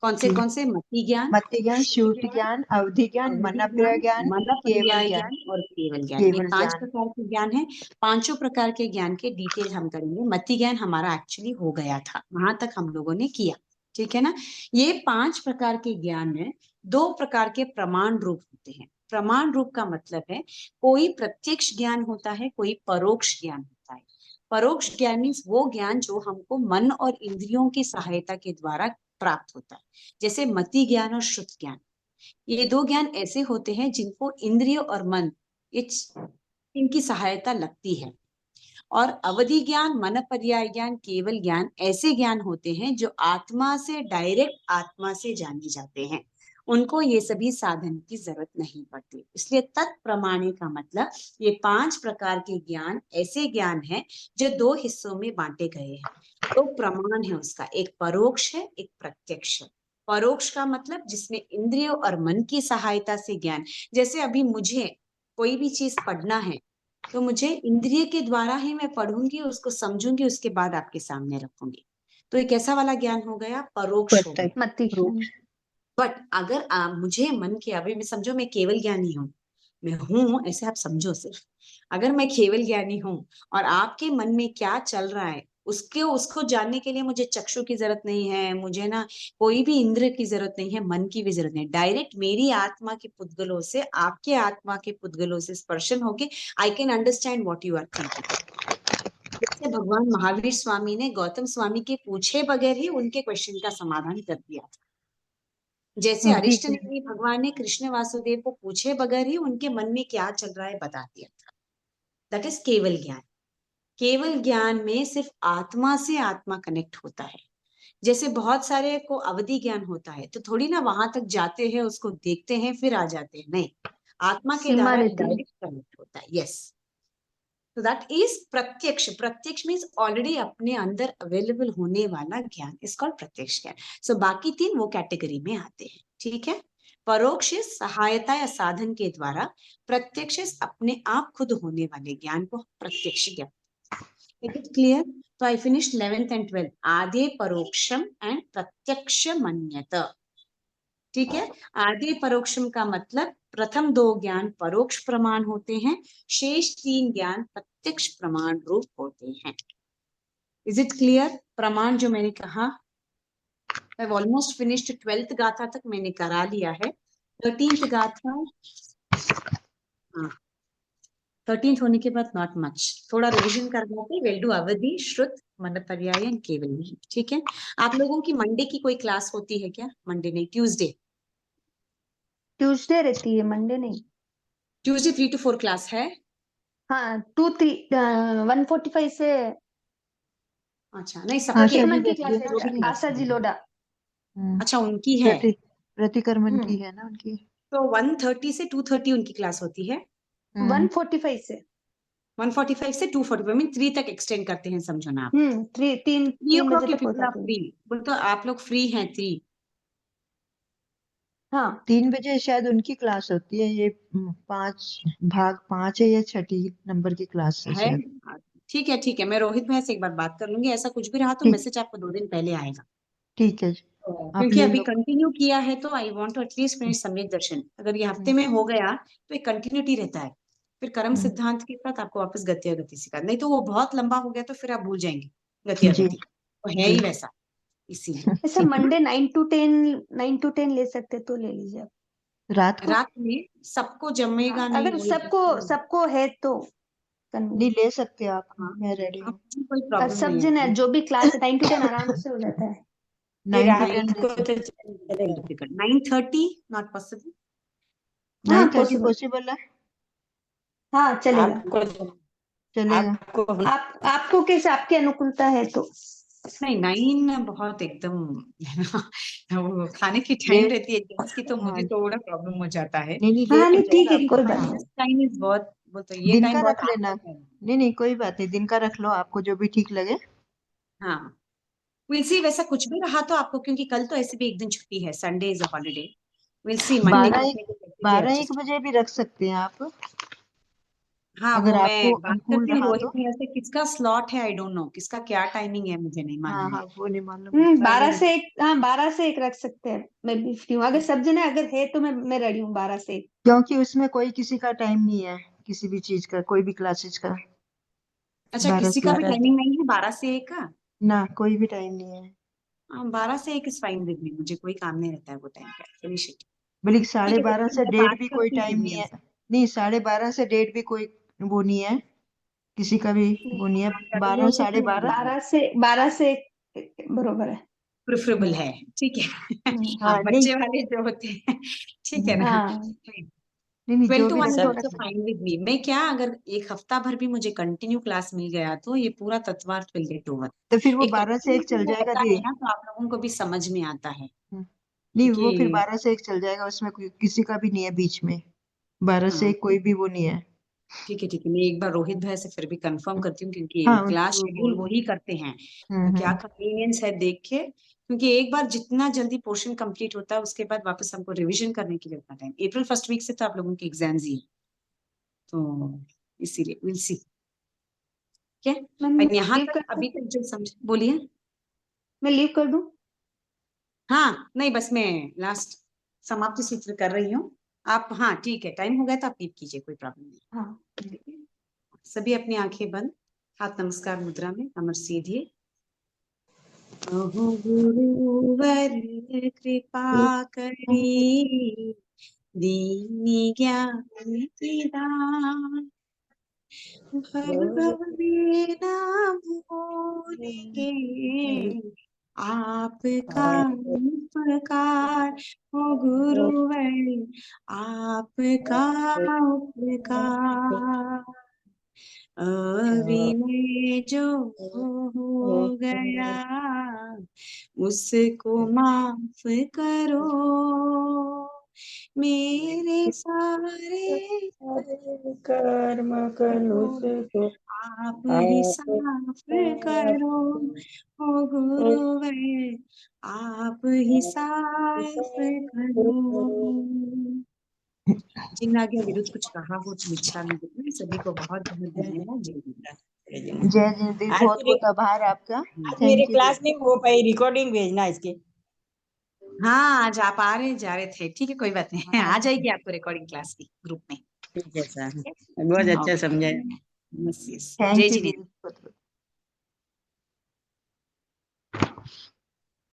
कौन से? मति ज्ञान, मति ज्ञान, श्रुति ज्ञान, अवधि ज्ञान, मनप्रिय ज्ञान, मन केवल पर्याय ज्ञान। ज्ञान और केवल ज्ञान। ये केवल 5 ज्ञान। प्रकार के ज्ञान है। 5 प्रकार के ज्ञान के डिटेल हम करेंगे। मति ज्ञान हमारा एक्चुअली हो गया था, वहां तक हम लोगों ने किया। ठीक है ना? ये 5 प्रकार के ज्ञान में 2 प्रकार के प्रमाण रूप होते हैं। प्रमाण रूप का मतलब है कोई प्रत्यक्ष ज्ञान होता है, कोई परोक्ष ज्ञान होता है। परोक्ष ज्ञान मीन्स वो ज्ञान जो हमको मन और इंद्रियों की सहायता के द्वारा प्राप्त होता है, जैसे मति ज्ञान और श्रुत ज्ञान। ये 2 ज्ञान ऐसे होते हैं जिनको इंद्रिय और मन इनकी सहायता लगती है। और अवधि ज्ञान, मन पर्याय ज्ञान, केवल ज्ञान ऐसे ज्ञान होते हैं जो आत्मा से डायरेक्ट आत्मा से जाने जाते हैं, उनको ये सभी साधन की जरूरत नहीं पड़ती। इसलिए तत्प्रमाणे का मतलब ये 5 प्रकार के ज्ञान ऐसे ज्ञान है जो 2 हिस्सों में बांटे गए हैं। तो प्रमाण है उसका, एक परोक्ष है, एक प्रत्यक्ष है। परोक्ष का मतलब जिसमें इंद्रियों और मन की सहायता से ज्ञान, जैसे अभी मुझे कोई भी चीज पढ़ना है तो मुझे इंद्रिय के द्वारा ही मैं पढ़ूंगी, उसको समझूंगी, उसके बाद आपके सामने रखूंगी। तो एक ऐसा वाला ज्ञान हो गया, परोक्ष हो गया। मति ज्ञान। बट अगर मुझे मन के, अभी मैं समझो मैं केवल ज्ञानी हूँ, मैं हूँ ऐसे आप समझो, सिर्फ अगर मैं केवल ज्ञानी हूँ और आपके मन में क्या चल रहा है उसको जानने के लिए मुझे चक्षु की जरूरत नहीं है, मुझे ना कोई भी इंद्र की जरूरत नहीं है, मन की भी जरूरत नहीं। डायरेक्ट मेरी आत्मा के पुद्गलों से आपके आत्मा के पुद्गलों से स्पर्शन होके I can understand what you are thinking. जैसे भगवान महावीर स्वामी ने गौतम स्वामी के पूछे बगैर ही उनके क्वेश्चन का समाधान कर दिया था। जैसे अरिष्ट ने भगवान ने कृष्ण वासुदेव को पूछे बगैर ही उनके मन में क्या चल रहा है बता दिया था। दैट इज केवल ज्ञान। केवल ज्ञान में सिर्फ आत्मा से आत्मा कनेक्ट होता है। जैसे बहुत सारे को अवधि ज्ञान होता है तो थोड़ी ना वहां तक जाते हैं, उसको देखते हैं फिर आ जाते हैं, नहीं, आत्मा के सीमा द्वारा रहती है। डायरेक्ट कनेक्ट होता है। यस, तो दैट इज प्रत्यक्ष। प्रत्यक्ष मीन्स ऑलरेडी अपने अंदर अवेलेबल होने वाला ज्ञान इज कॉल्ड प्रत्यक्ष ज्ञान। सो बाकी 3 वो कैटेगरी में आते हैं। ठीक है? परोक्ष सहायता या साधन के द्वारा, प्रत्यक्ष अपने आप खुद होने वाले ज्ञान को प्रत्यक्ष ज्ञान। It is clear? तो I finished 11th and 12th, आदे परोक्षम एंड प्रत्यक्ष मन्यत। ठीक है? आदि परोक्षम का मतलब प्रथम 2 ज्ञान परोक्ष प्रमाण होते हैं, शेष 3 ज्ञान प्रत्यक्ष प्रमाण रूप होते हैं। Is it clear? प्रमाण जो मैंने कहा, आई ऑलमोस्ट फिनिश्ड 12th गाथा तक मैंने करा लिया है। 13th गाथा, हाँ 13th होने के बाद नॉट मच, थोड़ा रिविजन करना है। विल डू अवधि, श्रुत, मन पर्याय एंड केवल ज्ञान। ठीक है? आप लोगों की मंडे की कोई क्लास होती है क्या? मंडे नहीं, ट्यूसडे। ट्यूसडे रहती है, मंडे नहीं। ट्यूसडे 3 to 4 क्लास है। हाँ 145 से। अच्छा, नहीं सबकी आशा जी प्रतिक्रमण की रहती है क्लास ना है, उसकी। आशा जी लोडा। अच्छा उनकी है। प्रतिक्रमण की है ना उनकी। तो 1:30 से 2:30 उनकी क्लास होती है। 145 से 1:45 से 2:45 मीन 3 तक एक्सटेंड करते हैं, समझो ना आप। 3 3 o'clock बजे के तक हो पीपल आप जाती है। फ्री, बोल तो आप लोग फ्री हैं 3। हाँ 3 बजे शायद उनकी क्लास होती है। ये 5 है या 6ठी नंबर की क्लास है है? शायद। ठीक है, ठीक है, मैं रोहित भाई से एक बार बात कर लूंगी। ऐसा कुछ भी रहा तो ठीक मैसेज आपको 2 दिन पहले आएगा। ठीक है जी। आप क्योंकि ले अभी लो। कंटिन्यू किया है तो I want to at least finish सम्यक दर्शन। अगर ये हफ्ते में हो गया तो एक कंटिन्यूटी रहता है, फिर कर्म सिद्धांत के साथ आपको वापस गति गति सिखा, नहीं तो वो बहुत लंबा हो गया तो फिर आप भूल जाएंगे। गति जी तो है ही वैसा, इसीलिए ऐसा मंडे 9 to 10 ले सकते तो ले लीजिए आप। रात को रात में सबको जमेगा नहीं, अगर वही सबको है तो नहीं ले सकते आप, हाँ, मैं रेडी अब हूँ। मुझे कोई प्रॉब्लम सब नहीं जन है। है, जो भी क्लास है 9 to 10 आराम से हो जाता है। 9 to 10 9 को ले सकते। तो चलेगा। Difficult 9:30 not possible. 9:30 possible। Possible है, हाँ चलेगा। आपको चलेगा। आपको आपको कैसे, आपकी अनुकूलता है तो। नहीं 9 बहुत एकदम वो खाने की टाइम डेढ़ रहती है जेंट्स की, तो हाँ मुझे थोड़ा प्रॉब्लम हो जाता है। नहीं हाँ लेट हो नहीं ठीक जाएगा है, कोई आपका। बात हाँ नहीं। दिस टाइम इज बहुत बोलते ये दिन टाइम का बहुत रख लेना, awkward है। नहीं कोई बात नहीं, दिन का रख लो, आपको जो भी ठीक लगे। हाँ विल सी, वैसा कुछ भी रहा तो आपको, क्योंकि कल तो ऐसे भी एक दिन छुट्टी है, Sunday is a holiday. Will see Monday को 12-1 बजे भी रख सकते हैं आप, हाँ अगर वो आपको मैं बात अनुकूल करती हूँ रहा रोहित तो। भैया से, किसका स्लॉट है आई डोंट नो, किसका क्या टाइमिंग है मुझे नहीं हाँ मालूम है। हाँ वो नहीं मालूम। 12 से 1, हाँ 12 से 1 रख सकते हैं, मैं भी फ्री हूँ। अगर सब जने अगर है तो मैं रेडी हूँ 12 से 1। क्योंकि उसमें कोई किसी का टाइम नहीं है, किसी भी चीज का, कोई भी क्लासेस का। अच्छा 12 किसी से का 1 भी टाइमिंग नहीं है 12 से 1 का? ना, कोई भी टाइम नहीं है। 12 से 1 इज फाइन विद मी, मुझे कोई काम नहीं रहता है वो टाइम पे, फिनिश इट। बल्कि ठीक है 12:30 तो से मैं 1:30 बात भी कोई करती हूँ टाइम नहीं भैया है। से। नहीं 12:30 से 1:30 भी कोई वो नहीं है, किसी का भी वो नहीं है। 12 12:30। 12 से 1 बरोबर है। प्रेफरेबल है, ठीक है हाँ हाँ नहीं बच्चे वाले जो होते हैं ठीक है ना। हाँ नहीं 12 जो to भी 1 रख इज सब ऑल्सो सकते हैं। Fine with me. मैं क्या, अगर एक हफ्ता भर भी मुझे कंटिन्यू क्लास मिल गया तो ये पूरा तत्वार्थ विल गेट ओवर। तो फिर वो एक 12 से 1 चल कंटिन्यू जाएगा रहता दी। है ना तो आप लोगों को भी समझ में आता है नहीं वो फिर कि 12 से 1 चल जाएगा, उसमें किसी का भी नहीं है बीच में, 12 से हाँ 1 कोई भी वो नहीं है। ठीक है मैं एक बार रोहित भाई से फिर भी कंफर्म करती हूँ, क्योंकि हाँ क्लास उनको शेड्यूल बोल वही करते हैं तो क्या हम्म। कन्वीनियंस है देख के, क्योंकि एक बार जितना जल्दी पोर्शन कंप्लीट होता है उसके बाद वापस हमको रिवीजन करने के लिए उतना टाइम, अप्रैल फर्स्ट वीक से तो आप लोगों के एग्जाम्स ही है, तो इसीलिए विल सी। क्या मैम और यहाँ लीव तक कर अभी तक जो समझ, बोलिए। मैं लीव कर दूं। हाँ नहीं बस मैं लास्ट समाप्ति सूत्र कर रही हूँ। आप हाँ ठीक है, टाइम हो गया तो आप लीव कीजिए, कोई प्रॉब्लम नहीं। हाँ ठीक है? सभी अपनी आंखें बंद, हाथ नमस्कार मुद्रा में कमर सीधिए। अहो गुरुवर कृपा करी, दीनी ज्ञान की दान, भव में ना भूलेंगे आपका उपकार, ओ गुरुवर आपका उपकार, अविनय जो हो गया उसको माफ करो, मेरे सारे कर्म कलुष को आप ही साफ करो, ओ गुरुवर आप ही साफ करो। जिन आज्ञा विरुद्ध कुछ कहा हो तो इच्छा में देना। सभी को बहुत बहुत धन्यवाद। जय हिंद। जय जयदीप, आज बहुत बहुत आभार आपका। आज मेरी थैंक यू। क्लास नहीं हो पाई, रिकॉर्डिंग भेजना इसकी। हाँ आज आप आ रहे जा रहे थे, ठीक है कोई बात नहीं हाँ आ जाएगी आपको रिकॉर्डिंग क्लास की ग्रुप में। ठीक है सर, बहुत अच्छा समझाया। यस यस, जय थैंक यू श्री दीदी।